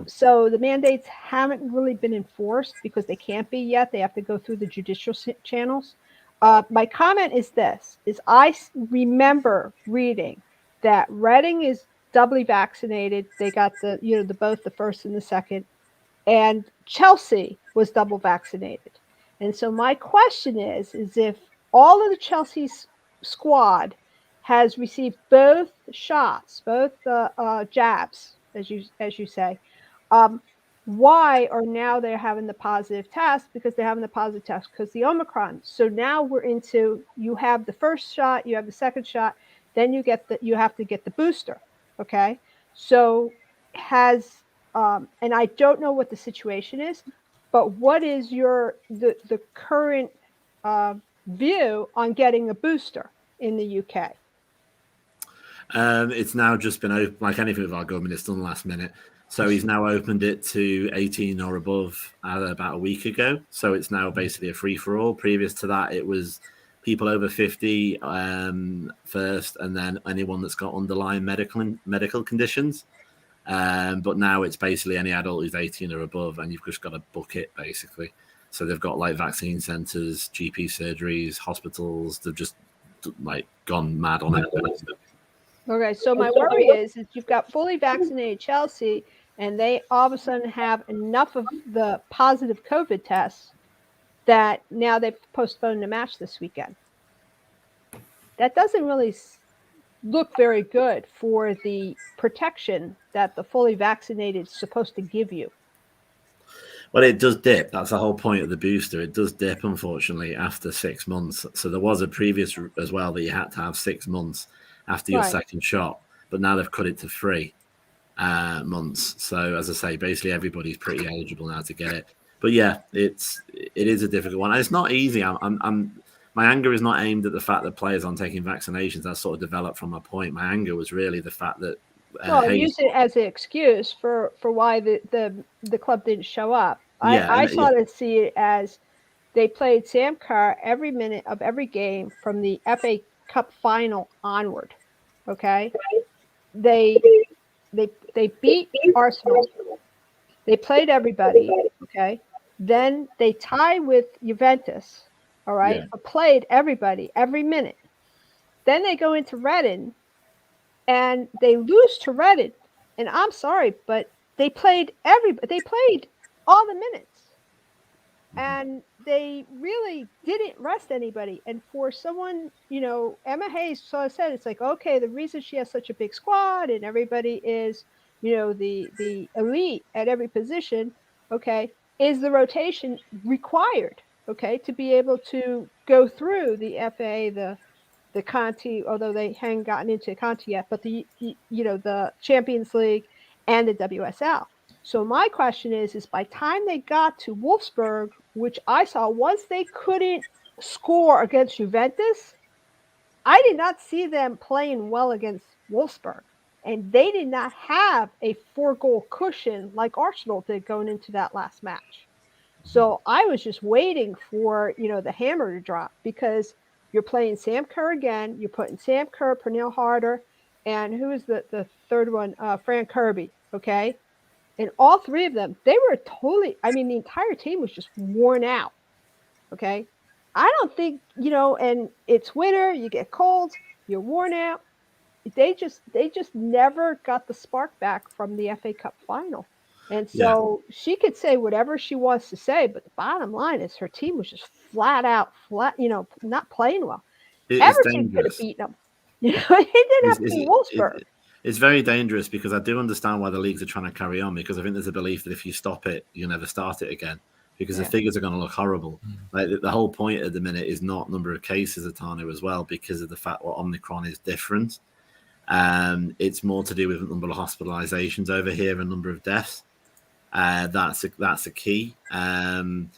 So the mandates haven't really been enforced because they can't be yet. They have to go through the judicial channels. My comment is this, is I remember reading that Reading is doubly vaccinated. They got both the first and the second, and Chelsea was double vaccinated. And so my question is if all of the Chelsea's squad has received both shots, both the jabs, as you say, why are now they're having the positive test? Because they're having the positive test because the Omicron. So now we're into, you have the first shot, you have the second shot, then you have to get the booster. Okay. So and I don't know what the situation is, but what is the current view on getting a booster in the UK? It's now just been open, like anything with our government, it's done last minute. So he's now opened it to 18 or above about a week ago. So it's now basically a free-for-all. Previous to that, it was people over 50 first, and then anyone that's got underlying medical conditions. But now it's basically any adult who's 18 or above, and you've just got to book it, basically. So they've got like vaccine centres, GP surgeries, hospitals. They've just like gone mad on it. Okay, so my worry is you've got fully vaccinated Chelsea, and they all of a sudden have enough of the positive COVID tests that now they've postponed the match this weekend. That doesn't really look very good for the protection that the fully vaccinated is supposed to give you. Well, it does dip. That's the whole point of the booster. It does dip, unfortunately, after 6 months. So there was a previous as well that you had to have 6 months after your second shot, but now they've cut it to 3 months. So as I say, basically everybody's pretty eligible now to get it. But yeah, it is a difficult one. And it's not easy. My anger is not aimed at the fact that players aren't taking vaccinations. That sort of developed from my point. My anger was really the fact that use it as an excuse for why the club didn't show up. I sort of see it as they played Sam Kerr every minute of every game from the FA Cup final onward. Okay, they beat Arsenal. They played everybody. Okay, then they tied with Juventus. All right, played everybody every minute. Then they go into Reading, and they lose to Reading. And I'm sorry, but they played all the minutes. and they really didn't rest anybody. And for someone, Emma Hayes, so I said, it's like, okay, the reason she has such a big squad and everybody is, the elite at every position, okay, is the rotation required, okay, to be able to go through the FA, the Conti, although they hadn't gotten into Conti yet, but the Champions League and the WSL. So my question is by time they got to Wolfsburg, which I saw, once they couldn't score against Juventus, I did not see them playing well against Wolfsburg. And they did not have a 4-goal cushion like Arsenal did going into that last match. So I was just waiting for, the hammer to drop, because you're playing Sam Kerr again. You're putting Sam Kerr, Pernille Harder, and who is the third one? Fran Kirby, okay? And all three of them, they were totally, the entire team was just worn out, okay? I don't think, and it's winter, you get cold, you're worn out. They just never got the spark back from the FA Cup final. And so she could say whatever she wants to say, but the bottom line is her team was just flat, not playing well. Everton could have beaten them. It didn't have to be Wolfsburg. It's very dangerous, because I do understand why the leagues are trying to carry on, because I think there's a belief that if you stop it, you'll never start it again, because the figures are going to look horrible. Like the whole point at the minute is not number of cases, Atanu, as well, because of the fact that Omicron is different. It's more to do with the number of hospitalizations over here and number of deaths. That's a key. And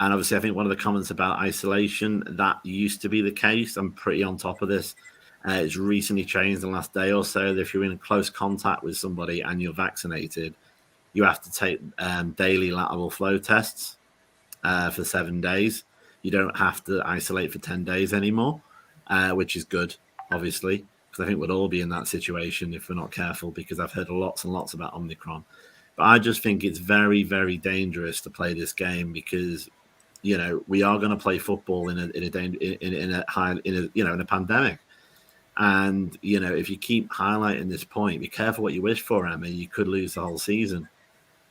obviously, I think one of the comments about isolation, that used to be the case. I'm pretty on top of this. It's recently changed in the last day or so that if you're in close contact with somebody and you're vaccinated, you have to take daily lateral flow tests for 7 days. You don't have to isolate for 10 days anymore, which is good, obviously, because I think we'd all be in that situation if we're not careful, because I've heard lots and lots about Omicron. But I just think it's very, very dangerous to play this game, because we are going to play football in a pandemic. And if you keep highlighting this point, be careful what you wish for, Emma. You could lose the whole season.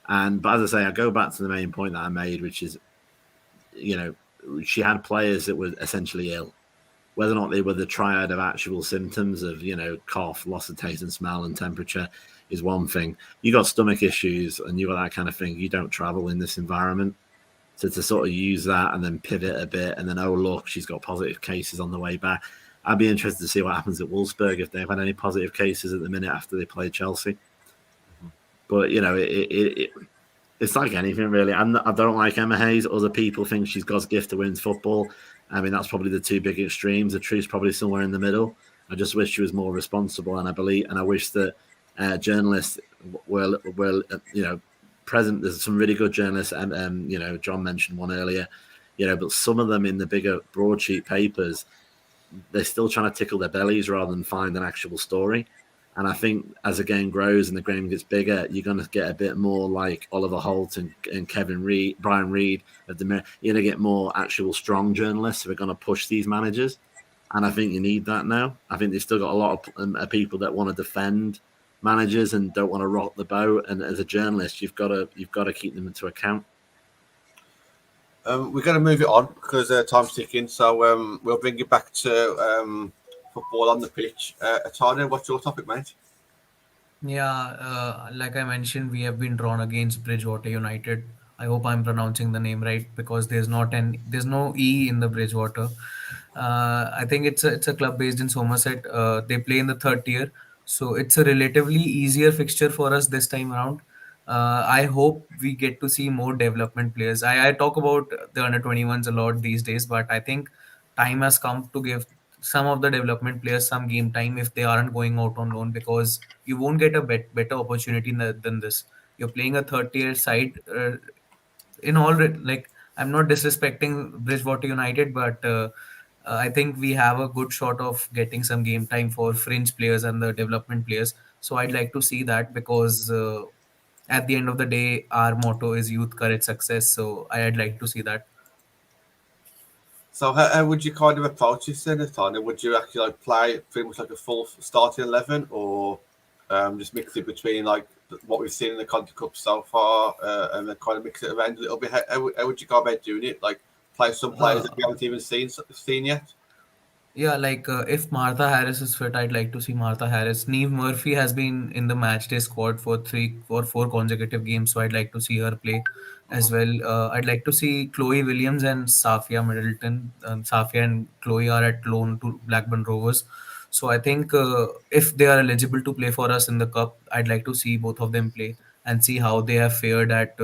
But as I say, I go back to the main point that I made, which is, she had players that were essentially ill. Whether or not they were the triad of actual symptoms of, cough, loss of taste and smell, and temperature is one thing. You got stomach issues and you got that kind of thing. You don't travel in this environment. So to sort of use that and then pivot a bit, and then, oh, look, she's got positive cases on the way back. I'd be interested to see what happens at Wolfsburg if they've had any positive cases at the minute after they play Chelsea. But, it's like anything, really. I don't like Emma Hayes. Other people think she's God's gift to women's football. That's probably the two big extremes. The truth's probably somewhere in the middle. I just wish she was more responsible, and I wish that journalists were present. There's some really good journalists, and John mentioned one earlier, but some of them in the bigger broadsheet papers, they're still trying to tickle their bellies rather than find an actual story. And I think as the game grows and the game gets bigger, you're going to get a bit more like Oliver Holt and Brian Reed. You're going to get more actual strong journalists who are going to push these managers. And I think you need that now. I think they've still got a lot of people that want to defend managers and don't want to rock the boat. And as a journalist, you've got to keep them into account. We're going to move it on because time's ticking. So we'll bring you back to football on the pitch. Atanu, what's your topic, mate? Yeah, like I mentioned, we have been drawn against Bridgewater United. I hope I'm pronouncing the name right, because there's no E in the Bridgewater. I think it's a club based in Somerset. They play in the third tier, so it's a relatively easier fixture for us this time around. I hope we get to see more development players. I talk about the under-21s a lot these days, but I think time has come to give some of the development players some game time if they aren't going out on loan, because you won't get a better opportunity than this. You're playing a third-tier side. I'm not disrespecting Bridgewater United, but I think we have a good shot of getting some game time for fringe players and the development players. So I'd like to see that, because at the end of the day, our motto is youth, courage, success. So I'd like to see that. So how would you kind of approach this then, Atanu? Would you actually play pretty much like a full starting 11, or just mix it between what we've seen in the Conti Cup so far, and then kind of mix it around a little bit? How would you go about doing it? Like play some players that we haven't even seen yet? Yeah, like if Martha Harris is fit, I'd like to see Martha Harris. Neve Murphy has been in the match day squad for 4 consecutive games, so I'd like to see her play as well. I'd like to see Chloe Williams and Safia Middleton. Safia and Chloe are at loan to Blackburn Rovers, so I think if they are eligible to play for us in the cup, I'd like to see both of them play and see how they have fared at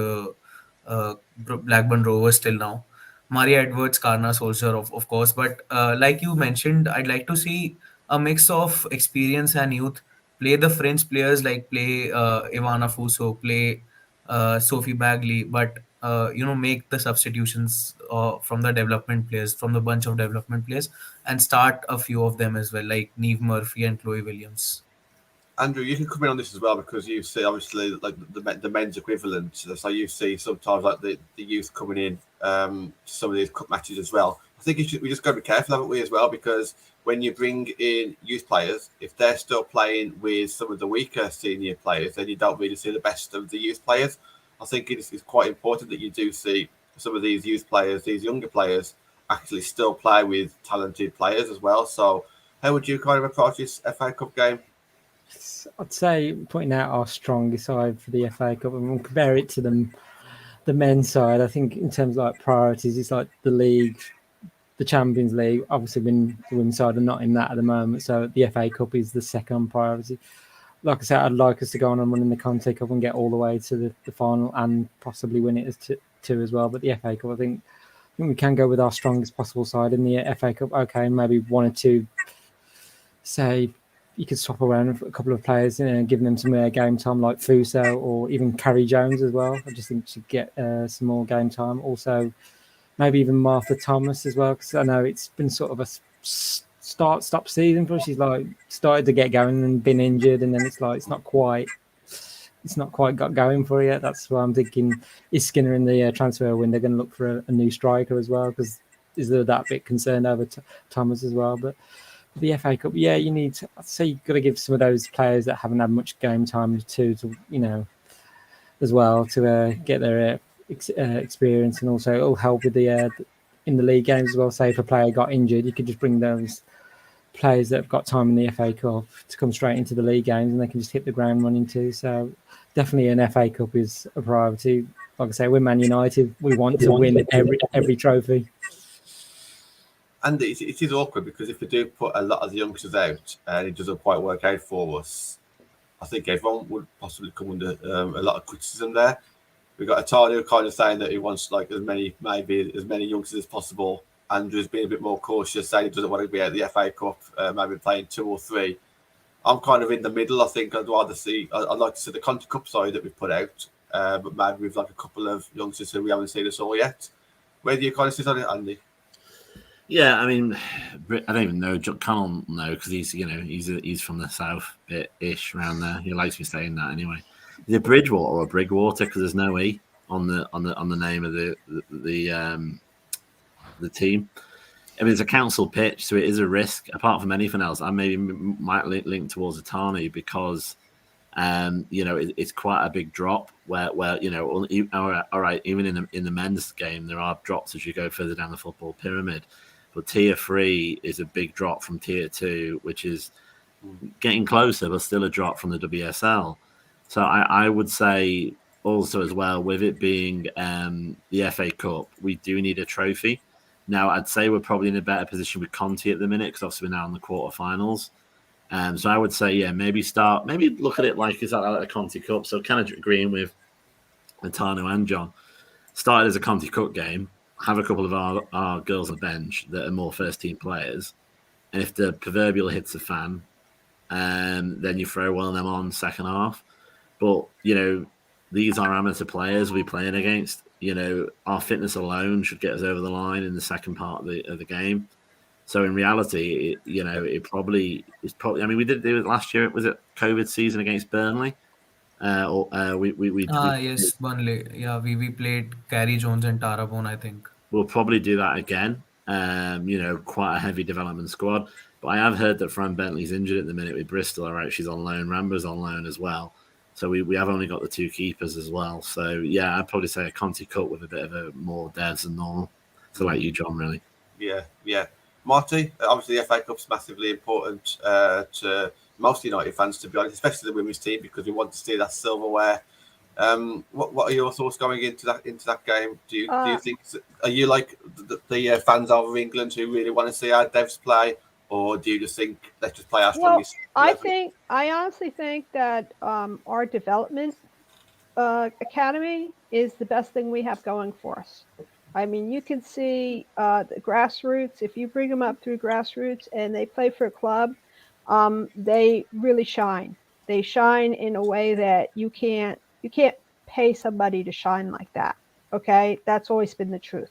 Blackburn Rovers till now. Maria Edwards, Karna Soldier, of course. But like you mentioned, I'd like to see a mix of experience and youth. Play the French players, like play Ivana Fuso, play Sophie Bagley, but make the substitutions from the development players, from the bunch of development players, and start a few of them as well, like Neve Murphy and Chloe Williams. Andrew, you can come in on this as well because you see obviously like the men's equivalent. So you see sometimes like the youth coming in to some of these cup matches as well. I think we just got to be careful, haven't we, as well? Because when you bring in youth players, if they're still playing with some of the weaker senior players, then you don't really see the best of the youth players. I think it's quite important that you do see some of these youth players, these younger players, actually still play with talented players as well. So how would you kind of approach this FA Cup game? I'd say putting out our strongest side for the FA Cup, and we'll compare it to the men's side. I think in terms of like priorities, it's like the league, the Champions League. Obviously, the women's side are not in that at the moment, so the FA Cup is the second priority. Like I said, I'd like us to go on and win in the Conti Cup and get all the way to the final and possibly win it as two as well. But the FA Cup, I think we can go with our strongest possible side in the FA Cup. Okay, maybe one or two, say, you could swap around a couple of players and give them some game time, like Fuso or even Carrie Jones as well. I just think she'd get some more game time. Also, maybe even Martha Thomas as well, because I know it's been sort of a start-stop season for her. She's like started to get going and been injured, and then it's like it's not quite got going for her yet. That's why I'm thinking, is Skinner in the transfer window going to look for a new striker as well? Because is there that bit concerned over Thomas as well? But the FA Cup, yeah, you need to, I'd say you've got to give some of those players that haven't had much game time to as well to get their experience, and also it'll help with the in the league games as well. Say if a player got injured, you could just bring those players that have got time in the FA Cup to come straight into the league games, and they can just hit the ground running too. So definitely an FA Cup is a priority. Like I say, we're Man United. We want to win every trophy. And it is awkward because if we do put a lot of the youngsters out and it doesn't quite work out for us, I think everyone would possibly come under a lot of criticism there. We've got Atanu kind of saying that he wants like as many youngsters as possible. Andrew's being a bit more cautious, saying he doesn't want to be at the FA Cup, maybe playing 2 or 3. I'm kind of in the middle. I think I'd like to see the Conti Cup side that we've put out, but maybe with like a couple of youngsters who we haven't seen us all yet. Where do you kind of sit on it, Andy? Yeah, I mean, I don't even know. Connell know because he's from the south bit-ish around there. He likes me saying that anyway. Is it Bridgewater or Brigwater? Because there's no E on the name of the team. I mean, it's a council pitch, so it is a risk. Apart from anything else, I maybe might link towards Atanu because it's quite a big drop. Where all right, even in the men's game, there are drops as you go further down the football pyramid. But tier 3 is a big drop from tier 2, which is getting closer, but still a drop from the WSL. So I would say also as well, with it being the FA Cup, we do need a trophy. Now, I'd say we're probably in a better position with Conti at the minute because obviously we're now in the quarterfinals. So I would say, yeah, maybe look at it like is that like a Conti Cup. So kind of agreeing with Atanu and John. Started as a Conti Cup game, have a couple of our girls on the bench that are more first team players. And if the proverbial hits a fan, then you throw one of them on second half. But, these are amateur players we're playing against. Our fitness alone should get us over the line in the second part of the game. So in reality, it probably. I mean, we did do it last year. Was it COVID season against Burnley? Yes, Burnley. Yeah, we played Carrie Jones and Tara Bone, I think. We'll probably do that again. Quite a heavy development squad. But I have heard that Fran Bentley's injured at the minute with Bristol. All right, she's on loan. Rambo's on loan as well. So we have only got the 2 keepers as well. So yeah, I'd probably say a Conti Cup with a bit of a more devs than normal. So like you, John, really. Yeah. Marty, obviously the FA Cup's massively important to most United fans, to be honest, especially the women's team, because we want to see that silverware. What are your thoughts going into that game? Do you think, are you like the fans over England who really want to see our devs play, or do you just think let's just play our strongest? I honestly think that our development academy is the best thing we have going for us. I mean, you can see the grassroots. If you bring them up through grassroots and they play for a club, they really shine. They shine in a way that you can't pay somebody to shine like that. Okay, that's always been the truth.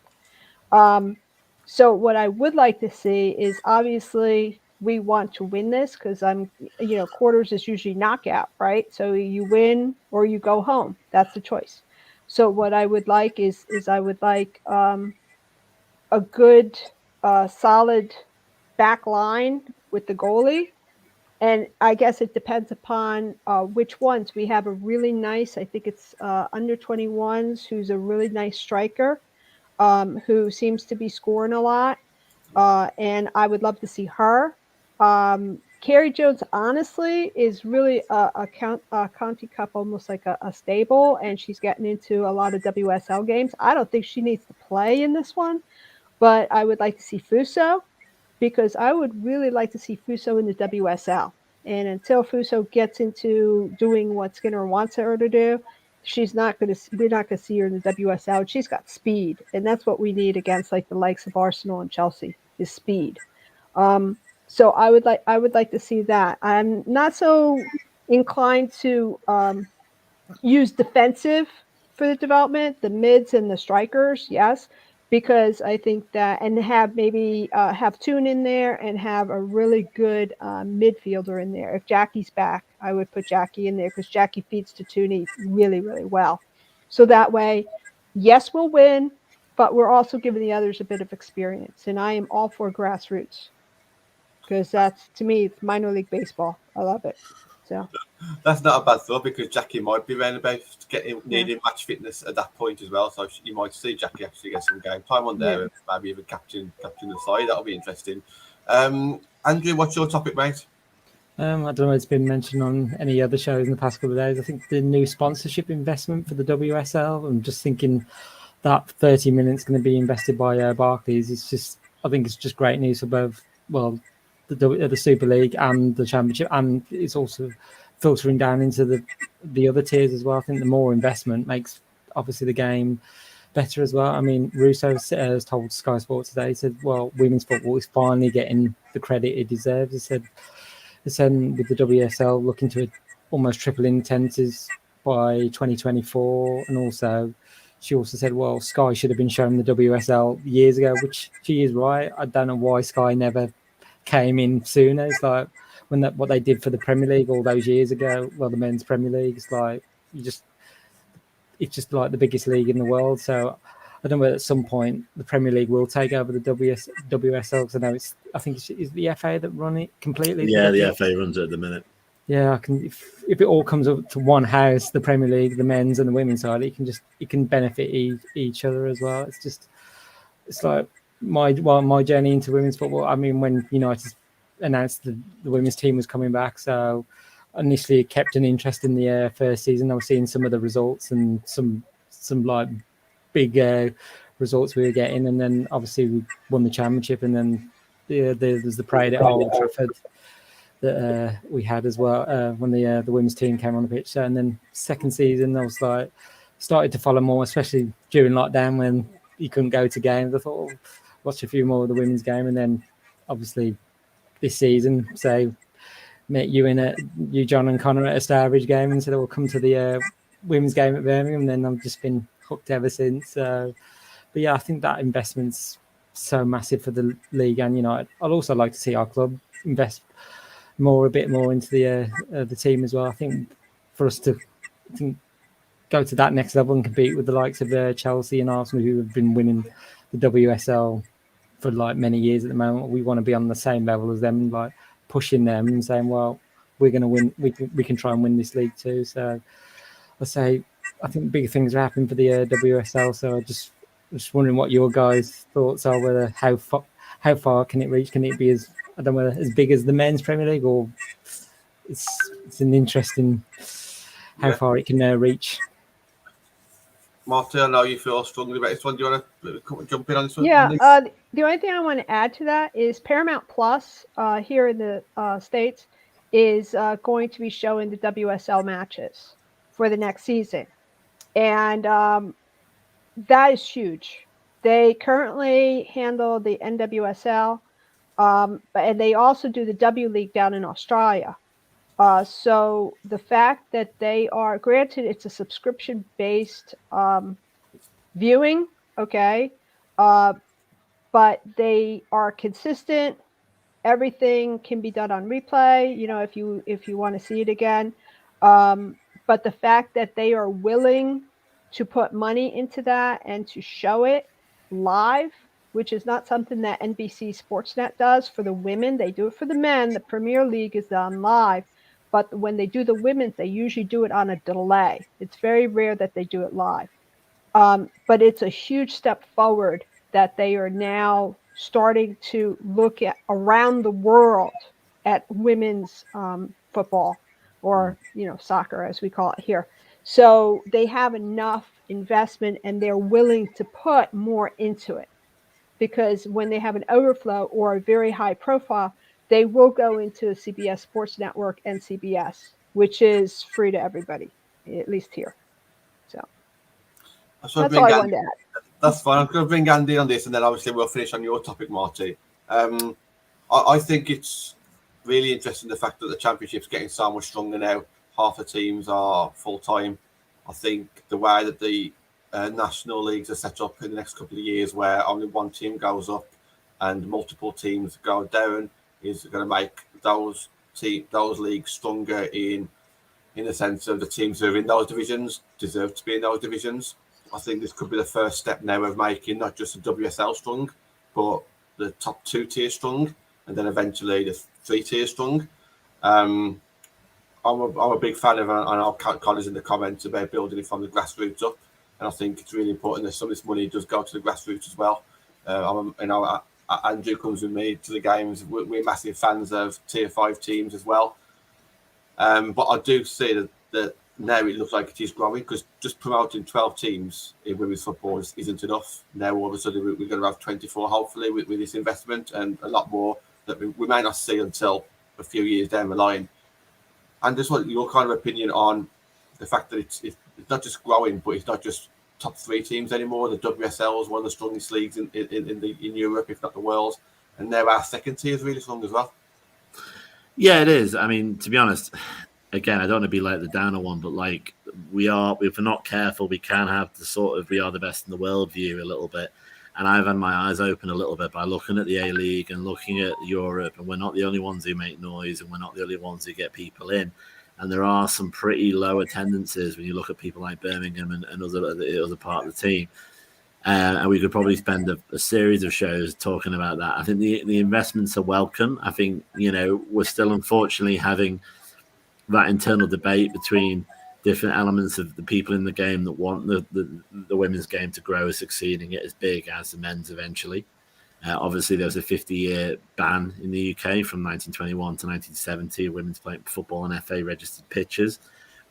So what I would like to see is, obviously we want to win this, because quarters is usually knockout, right? So you win or you go home. That's the choice. So what I would like is I would like a good, solid back line with the goalie. And I guess it depends upon which ones. We have a really nice, I think it's under 21s, who's a really nice striker, who seems to be scoring a lot. And I would love to see her. Carrie Jones, honestly, is really a Conti Cup, almost like a stable, and she's getting into a lot of WSL games. I don't think she needs to play in this one, but I would like to see Fuso, because I would really like to see Fuso in the WSL. And until Fuso gets into doing what Skinner wants her to do, we're not going to see her in the WSL. She's got speed, and that's what we need against like the likes of Arsenal and Chelsea, is speed. So I would like to see that. I'm not so inclined to use defensive for the development, the mids and the strikers, yes, because I think that, and have maybe have Toon in there and have a really good midfielder in there. If Jackie's back, I would put Jackie in there, because Jackie feeds to Tooney really, really well. So that way, yes, we'll win, but we're also giving the others a bit of experience. And I am all for grassroots, because that's, to me, it's minor league baseball. I love it. So that's not a bad thought, because Jackie might be around about needing match fitness at that point as well. So you might see Jackie actually get some game time on there, and maybe even captain the side. That'll be interesting. Andrew, what's your topic, mate? I don't know if it's been mentioned on any other shows in the past couple of days. I think the new sponsorship investment for the WSL. I'm just thinking that 30 minutes going to be invested by Barclays. I think it's just great news for both. Well, the Super League and the Championship, and it's also filtering down into the other tiers as well. I think the more investment makes obviously the game better as well. I mean, Russo has told Sky Sports today, he said, well, women's football is finally getting the credit it deserves. He said with the WSL looking to almost triple in attendance by 2024, and also she also said, well, Sky should have been showing the WSL years ago, which she is right. I don't know why Sky never came in sooner. It's like what they did for the Premier League all those years ago. Well, the men's Premier League, it's like it's just like the biggest league in the world. So I don't know whether at some point the Premier League will take over the WSL, because I know I think it's the FA that run it completely. Yeah, the FA runs it at the minute. Yeah, if it all comes up to one house, the Premier League, the men's and the women's side, it can benefit each other as well. It's like my journey into women's football. I mean, when United announced the women's team was coming back, so initially it kept an interest in the first season. I was seeing some of the results and some like big results we were getting, and then obviously we won the championship, and then there's the parade at Old Trafford that we had as well when the women's team came on the pitch. And then second season, I was like started to follow more, especially during lockdown when you couldn't go to games. I thought, watch a few more of the women's game, and then obviously this season, so met you, John and Connor at a Starbridge game, and said, "We'll come to the women's game at Birmingham." And then I've just been hooked ever since. But yeah, I think that investment's so massive for the league and United. I'd also like to see our club invest a bit more into the team as well. I think for us to go to that next level and compete with the likes of Chelsea and Arsenal, who have been winning the WSL for like many years at the moment, we want to be on the same level as them, like pushing them and saying, well, we're going to win. We can try and win this league too. So I think big things are happening for the WSL. So just wondering what your guys' thoughts are. Whether how far can it reach? Can it be as big as the men's Premier League, or it's an interesting how far it can reach. Marty, I know you feel strongly about this one. Do you want to jump in on this one? Yeah, the only thing I want to add to that is Paramount Plus here in the States is going to be showing the WSL matches for the next season. And that is huge. They currently handle the NWSL, and they also do the W League down in Australia. So the fact that they are, granted, it's a subscription-based viewing, okay, but they are consistent. Everything can be done on replay, if you want to see it again. But the fact that they are willing to put money into that and to show it live, which is not something that NBC Sportsnet does for the women. They do it for the men. The Premier League is done live. But when they do the women's, they usually do it on a delay. It's very rare that they do it live. But it's a huge step forward that they are now starting to look at around the world at women's football, or soccer as we call it here. So they have enough investment and they're willing to put more into it, because when they have an overflow or a very high profile, they will go into CBS Sports Network and CBS, which is free to everybody, at least here. So that's all I wanted to add. That's fine. I'm going to bring Andy on this, and then obviously we'll finish on your topic, Marty. I think it's really interesting the fact that the Championship's getting so much stronger now. Half the teams are full-time. I think the way that the national leagues are set up in the next couple of years, where only one team goes up and multiple teams go down, is going to make those leagues stronger in the sense of the teams who are in those divisions deserve to be in those divisions. I think this could be the first step now of making not just the WSL strong, but the top 2 tiers strong, and then eventually the 3 tiers strong. I'm a big fan of, and I'll Connor's in the comments about building it from the grassroots up, and I think it's really important that some of this money does go to the grassroots as well. Andrew comes with me to the games. We're massive fans of tier 5 teams as well, but I do see that now it looks like it is growing, because just promoting 12 teams in women's football isn't enough. Now all of a sudden we're going to have 24 hopefully with this investment, and a lot more that we may not see until a few years down the line. And just what your kind of opinion on the fact that it's not just growing, but it's not just top 3 teams anymore. The WSL is one of the strongest leagues in Europe, if not the world, and now our second tier is really strong as well. Yeah, it is. I mean, to be honest, again, I don't want to be like the downer one, but like if we're not careful, we can have the sort of we are the best in the world view a little bit. And I've had my eyes open a little bit by looking at the A-League and looking at Europe, and we're not the only ones who make noise, and we're not the only ones who get people in. And there are some pretty low attendances when you look at people like Birmingham and the other part of the team. And we could probably spend a series of shows talking about that. I think the investments are welcome. I think, we're still unfortunately having that internal debate between different elements of the people in the game that want the women's game to grow, succeed, and get as big as the men's eventually. Obviously, there was a 50-year ban in the UK from 1921 to 1970 of women's playing football on FA-registered pitches,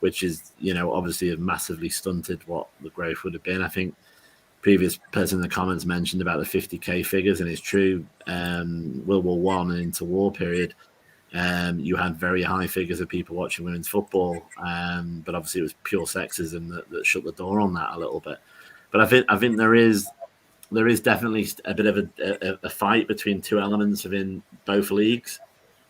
which is, obviously have massively stunted what the growth would have been. I think previous person in the comments mentioned about the 50k figures, and it's true. World War I and interwar period, you had very high figures of people watching women's football, but obviously it was pure sexism that shut the door on that a little bit. But I think there is definitely a bit of a fight between two elements within both leagues.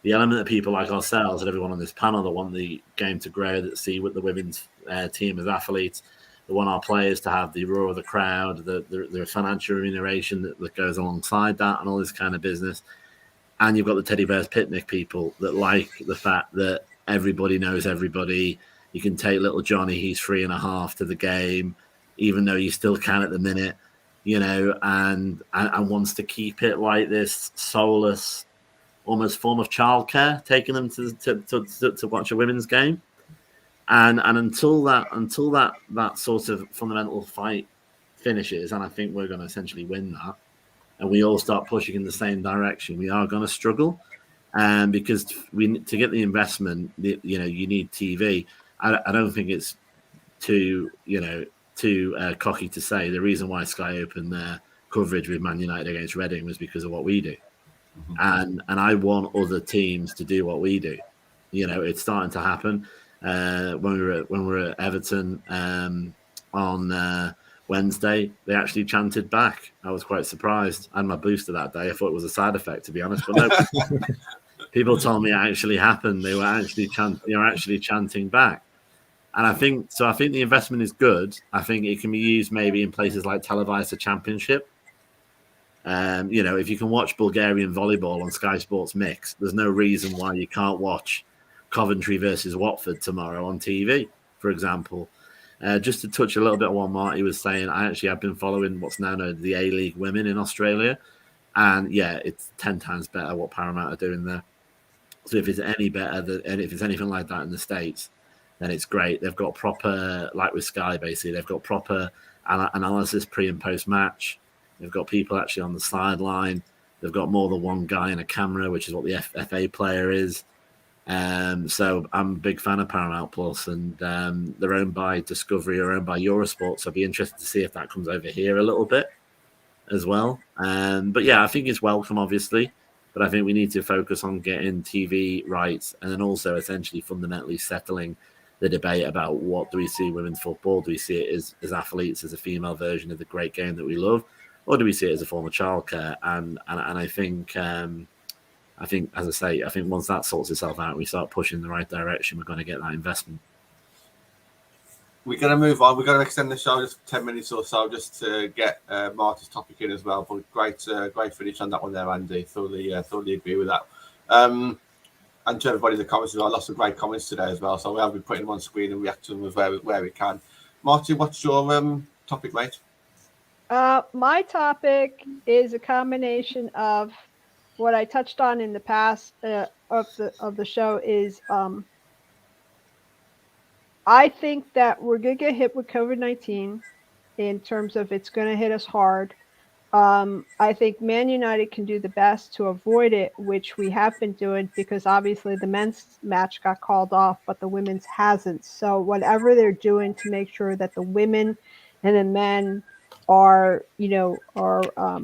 The element of people like ourselves and everyone on this panel that want the game to grow, that see what the women's team as athletes, that want our players to have the roar of the crowd, the financial remuneration that goes alongside that, and all this kind of business. And you've got the teddy bears picnic people that like the fact that everybody knows everybody. You can take little Johnny, he's 3.5 to the game, even though you still can at the minute, and wants to keep it like this soulless, almost form of childcare, taking them to watch a women's game. And until that sort of fundamental fight finishes, and I think we're going to essentially win that, and we all start pushing in the same direction, we are going to struggle. Because to get the investment, you need TV. I don't think it's too cocky to say the reason why Sky opened their coverage with Man United against Reading was because of what we do, and I want other teams to do what we do. It's starting to happen. When we were at Everton on Wednesday, they actually chanted back. I was quite surprised. I had my booster that day. I thought it was a side effect, to be honest, but no. People told me it actually happened. They were actually chanting back. And I think the investment is good. I think it can be used maybe in places like televise the championship. If you can watch Bulgarian volleyball on Sky Sports Mix, there's no reason why you can't watch Coventry versus Watford tomorrow on TV, for example. Just to touch a little bit on what Marty was saying, I've been following what's now known as the A-League Women in Australia. And yeah, it's 10 times better what Paramount are doing there. So if it's any better, and if it's anything like that in the States, then it's great. They've got proper, like with Sky, basically, they've got proper analysis pre and post match. They've got people actually on the sideline. They've got more than one guy in a camera, which is what the FA player is. So I'm a big fan of Paramount Plus, and they're owned by Discovery or owned by Eurosport. So I'd be interested to see if that comes over here a little bit as well. But yeah, I think it's welcome, obviously. But I think we need to focus on getting TV rights, and then also essentially fundamentally settling the debate about what do we see women's football? Do we see it as athletes, as a female version of the great game that we love, or do we see it as a form of childcare? And I think, as I say, I think once that sorts itself out, we start pushing in the right direction, we're going to get that investment. We're going to move on. We're going to extend the show just 10 minutes or so just to get Marty's topic in as well. But great finish on that one there, Andy. Totally agree with that. And to everybody in the comments as well, lots of great comments today as well. So we have been putting them on screen and react to them where we can. Marty, what's your topic, mate? My topic is a combination of what I touched on in the past of the show is I think that we're going to get hit with COVID-19 in terms of it's going to hit us hard. I think Man United can do the best to avoid it, which we have been doing because obviously the men's match got called off, but the women's hasn't. So whatever they're doing to make sure that the women and the men are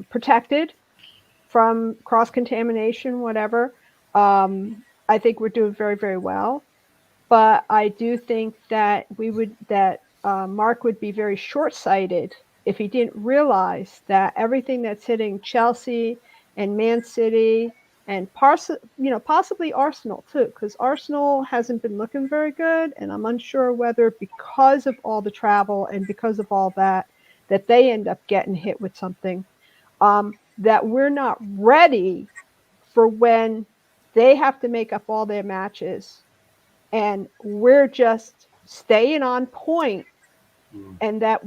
protected from cross-contamination, whatever, I think we're doing very, very well. But I do think that Mark would be very short-sighted if he didn't realize that everything that's hitting Chelsea and Man City and possibly Arsenal too, because Arsenal hasn't been looking very good, and I'm unsure whether because of all the travel and because of all that they end up getting hit with something, that we're not ready for when they have to make up all their matches. And we're just staying on point, and that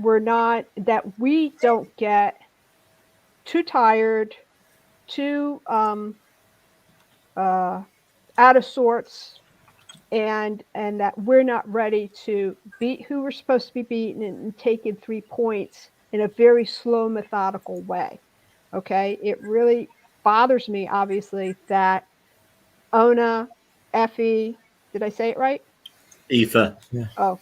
we don't get too tired, too out of sorts, and that we're not ready to beat who we're supposed to be beating and taking 3 points in a very slow, methodical way. Okay, it really bothers me, obviously, that Ona, Effie, did I say it right? Aoife. Yeah. Oh,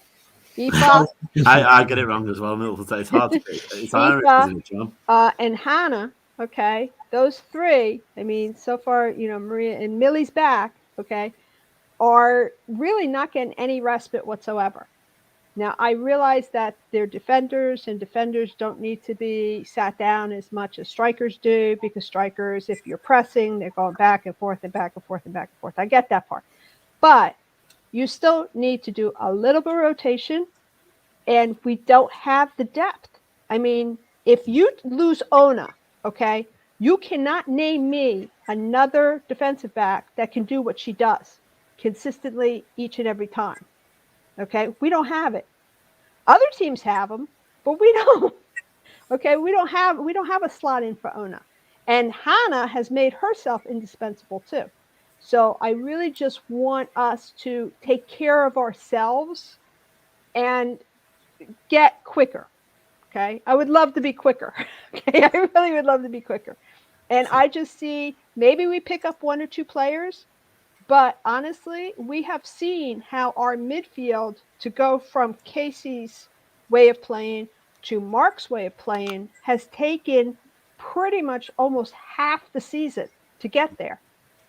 Aoife. I get it wrong as well. It's hard to say. It's Irish, isn't it, John? And Hannah. Okay, those three. I mean, so far, Maria and Millie's back. Okay, are really not getting any respite whatsoever. Now, I realize that they're defenders, and defenders don't need to be sat down as much as strikers do, because strikers, if you're pressing, they're going back and forth and back and forth and back and forth. I get that part. But you still need to do a little bit of rotation, and we don't have the depth. I mean, if you lose Ona, okay, you cannot name me another defensive back that can do what she does consistently each and every time. Okay, we don't have it. Other teams have them, but we don't. Okay, we don't have a slot in for Ona, and Hannah has made herself indispensable too. So I really just want us to take care of ourselves and get quicker. Okay. I would love to be quicker. Okay. I really would love to be quicker. And I just see maybe we pick up 1 or 2 players, but honestly, we have seen how our midfield to go from Casey's way of playing to Marc's way of playing has taken pretty much almost half the season to get there.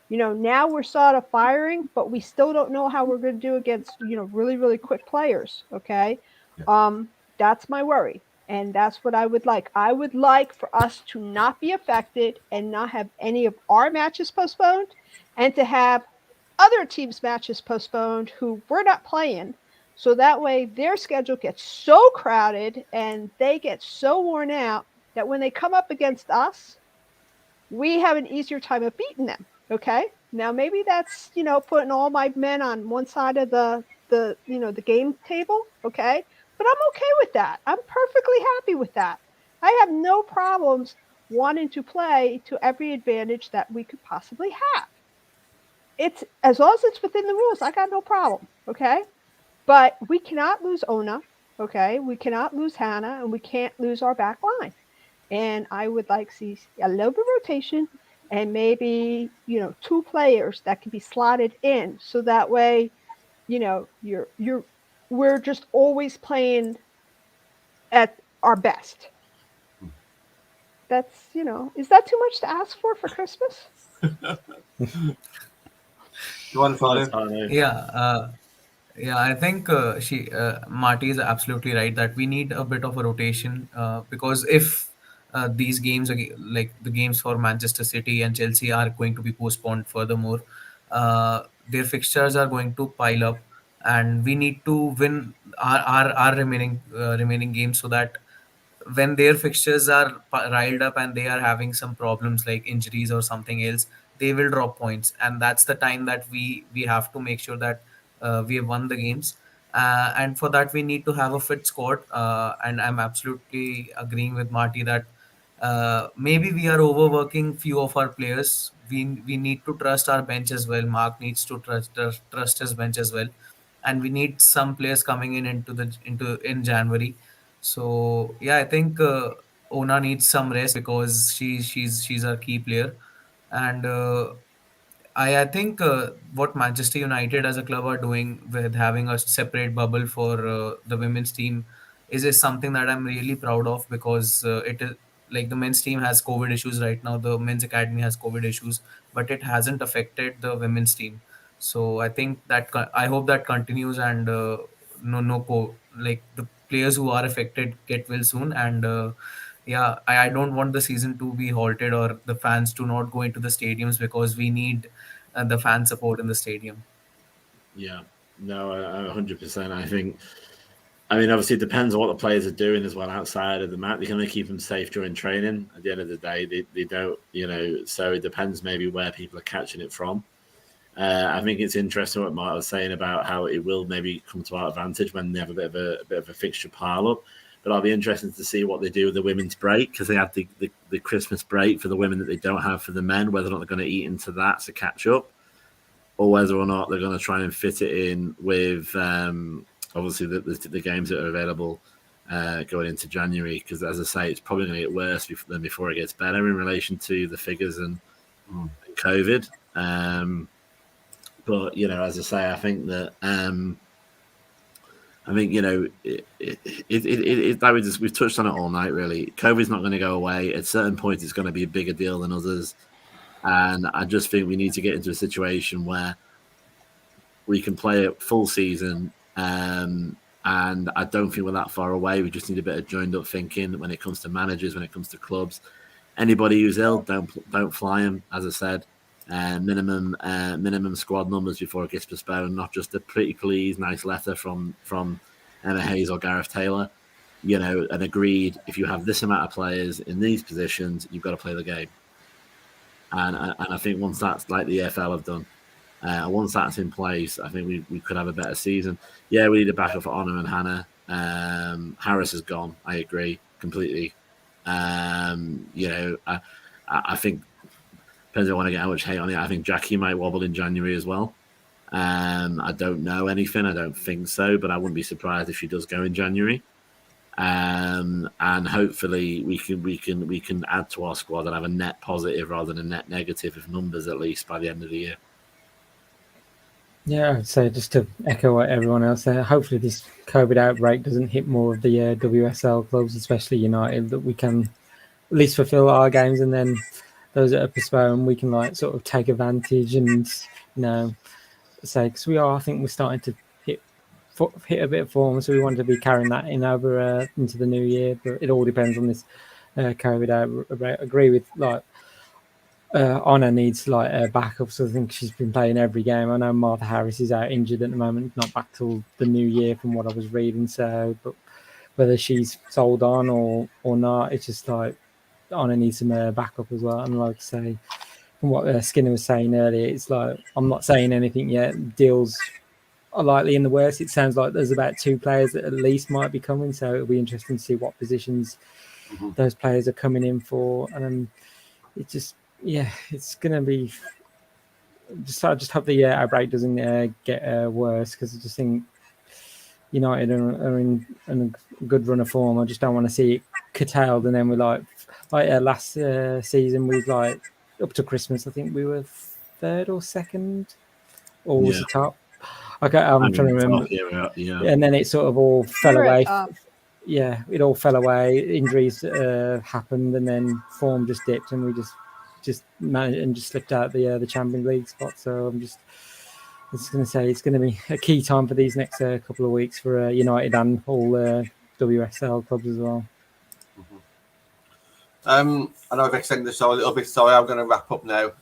Now we're sort of firing, but we still don't know how we're going to do against, really, really quick players. Okay. That's my worry. And that's what I would like. I would like for us to not be affected and not have any of our matches postponed, and to have other teams' matches postponed who we're not playing. So that way their schedule gets so crowded and they get so worn out that when they come up against us, we have an easier time of beating them. Okay. Now maybe that's, putting all my men on one side of the game table. Okay. But I'm okay with that. I'm perfectly happy with that. I have no problems wanting to play to every advantage that we could possibly have. It's as long as it's within the rules, I got no problem. Okay. But we cannot lose Ona. Okay. We cannot lose Hannah, and we can't lose our back line. And I would like to see a little bit of rotation and maybe, 2 players that can be slotted in. So that way, we're just always playing at our best. That's, is that too much to ask for Christmas? You want to Yeah, I think Marty is absolutely right that we need a bit of a rotation, because if these games, like the games for Manchester City and Chelsea, are going to be postponed furthermore, their fixtures are going to pile up, and we need to win our remaining games, so that when their fixtures are riled up and they are having some problems like injuries or something else, they will drop points, and that's the time that we have to make sure that we have won the games. And for that, we need to have a fit squad. And I'm absolutely agreeing with Marty that maybe we are overworking few of our players. We need to trust our bench as well. Mark needs to trust his bench as well, and we need some players coming in January. So yeah, I think Ona needs some rest because she's our key player, and I think what Manchester United as a club are doing with having a separate bubble for the women's team is something that I'm really proud of, because it is like the men's team has COVID issues right now, the men's academy has COVID issues, but it hasn't affected the women's team. So I think that I hope that continues, and like the players who are affected get well soon, and yeah, I don't want the season to be halted or the fans to not go into the stadiums, because we need the fan support in the stadium. Yeah, no, 100%. I mean, obviously, it depends on what the players are doing as well outside of the match. They can only keep them safe during training. At the end of the day, they don't, so it depends maybe where people are catching it from. I think it's interesting what Mark was saying about how it will maybe come to our advantage when they have a bit of a fixture pile up. But I'll be interested to see what they do with the women's break, because they have the Christmas break for the women that they don't have for the men, whether or not they're going to eat into that to catch up, or whether or not they're going to try and fit it in with obviously the games that are available going into January. Because as I say, it's probably going to get worse than before it gets better in relation to the figures and COVID. But as I say, I think that we've touched on it all night. Really, COVID's not going to go away. At certain points, it's going to be a bigger deal than others, and I just think we need to get into a situation where we can play a full season. And I don't think we're that far away. We just need a bit of joined up thinking when it comes to managers, when it comes to clubs. Anybody who's ill, don't fly them. As I said. Minimum squad numbers before it gets postponed, not just a pretty please nice letter from Emma Hayes or Gareth Taylor, and agreed if you have this amount of players in these positions, you've got to play the game. And I think once that's like the EFL have done, once that's in place, I think we could have a better season. Yeah, we need a backup for Honor and Hannah. Harris is gone. I agree completely. I think Depends if I want to get how much hate on it. I think Jackie might wobble in January as well. I don't know anything. I don't think so, but I wouldn't be surprised if she does go in January. And hopefully we can add to our squad and have a net positive rather than a net negative of numbers at least by the end of the year. Yeah, I'd say just to echo what everyone else said, hopefully this COVID outbreak doesn't hit more of the WSL clubs, especially United, that we can at least fulfill our games, and then those that are postponed, we can like sort of take advantage and say, because I think we're starting to hit a bit of form, so we want to be carrying that in over into the new year. But it all depends on this COVID outbreak. I agree with like. Anna needs like a backup, so I think she's been playing every game. I know Martha Harris is out injured at the moment, not back till the new year from what I was reading. So, but whether she's sold on or not, it's just like Anna needs some backup as well. And like I say, from what Skinner was saying earlier, it's like I'm not saying anything yet. Deals are likely in the worst. It sounds like there's about 2 players that at least might be coming, so it'll be interesting to see what positions those players are coming in for. And it just. Yeah, it's going to be. I just hope the outbreak doesn't get worse, because I just think United are in a good run of form. I just don't want to see it curtailed, and then we're like last season we like up to Christmas. I think we were 3rd or 2nd, or was the top. Okay, I'm trying to remember. Yeah. And then it sort of all fell away. Top. Yeah, it all fell away. Injuries happened, and then form just dipped, and we just managed and just slipped out the Champions League spot. So I'm just going to say it's going to be a key time for these next couple of weeks for United and all WSL clubs as well. I know I've extended the show a little bit, so I'm going to wrap up now.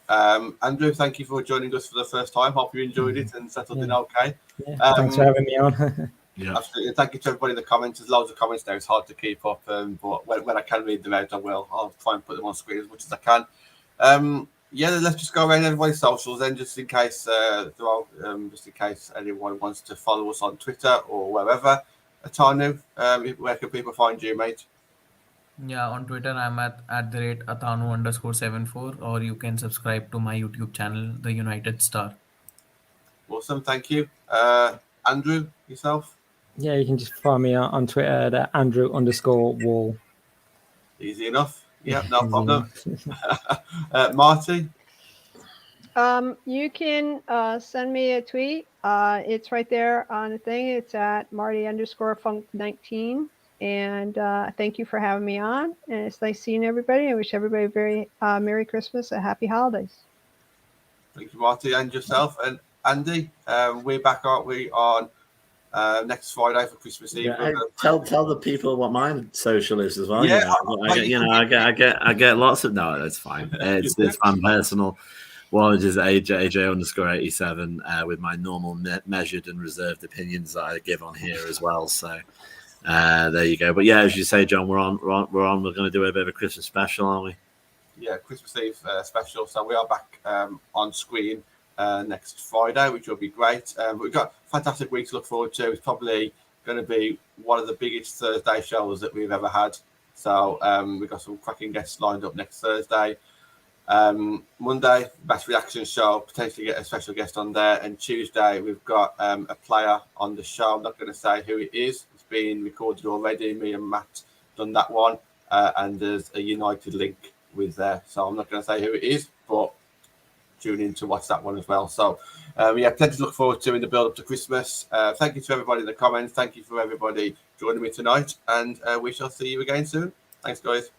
Andrew, thank you for joining us for the first time. Hope you enjoyed it and settled in okay. Yeah, thanks for having me on. Yeah, absolutely. Thank you to everybody in the comments. There's loads of comments now. It's hard to keep up, but when I can read them out, I will. I'll try and put them on screen as much as I can. Let's just go around everybody's socials then, just in case anyone wants to follow us on Twitter or wherever. Atanu, where can people find you, mate? Yeah, on Twitter I'm at @Atanu_74, or you can subscribe to my YouTube channel, The United Star. Awesome, thank you. Andrew, yourself? Yeah, you can just find me on Twitter at Andrew_Wall. Easy enough. Yeah, no problem. Marty? You can send me a tweet. It's right there on the thing. It's at Marty_Funk19. And thank you for having me on. And it's nice seeing everybody. I wish everybody a very Merry Christmas and Happy Holidays. Thank you, Marty, and yourself. And Andy, we're back, aren't we, on next Friday for Christmas Eve? Yeah, tell the people what my social is as well. Yeah, I get lots of that's fine. It's my personal one, which is AJ_87 with my normal measured and reserved opinions that I give on here as well. So there you go. But yeah, as you say, John, we're on. We're going to do a bit of a Christmas special, aren't we? Yeah, Christmas Eve special. So we are back on screen next Friday, which will be great. We've got a fantastic week to look forward to. It's probably going to be one of the biggest Thursday shows that we've ever had. So we've got some cracking guests lined up next Thursday. Monday, best reaction show, potentially get a special guest on there. And Tuesday, we've got a player on the show. I'm not going to say who it is. It's been recorded already. Me and Matt done that one. And there's a United link with there. So I'm not going to say who it is, but tune in to watch that one as well. So plenty to look forward to in the build up to Christmas. Thank you to everybody in the comments. Thank you for everybody joining me tonight, and we shall see you again soon. Thanks, guys.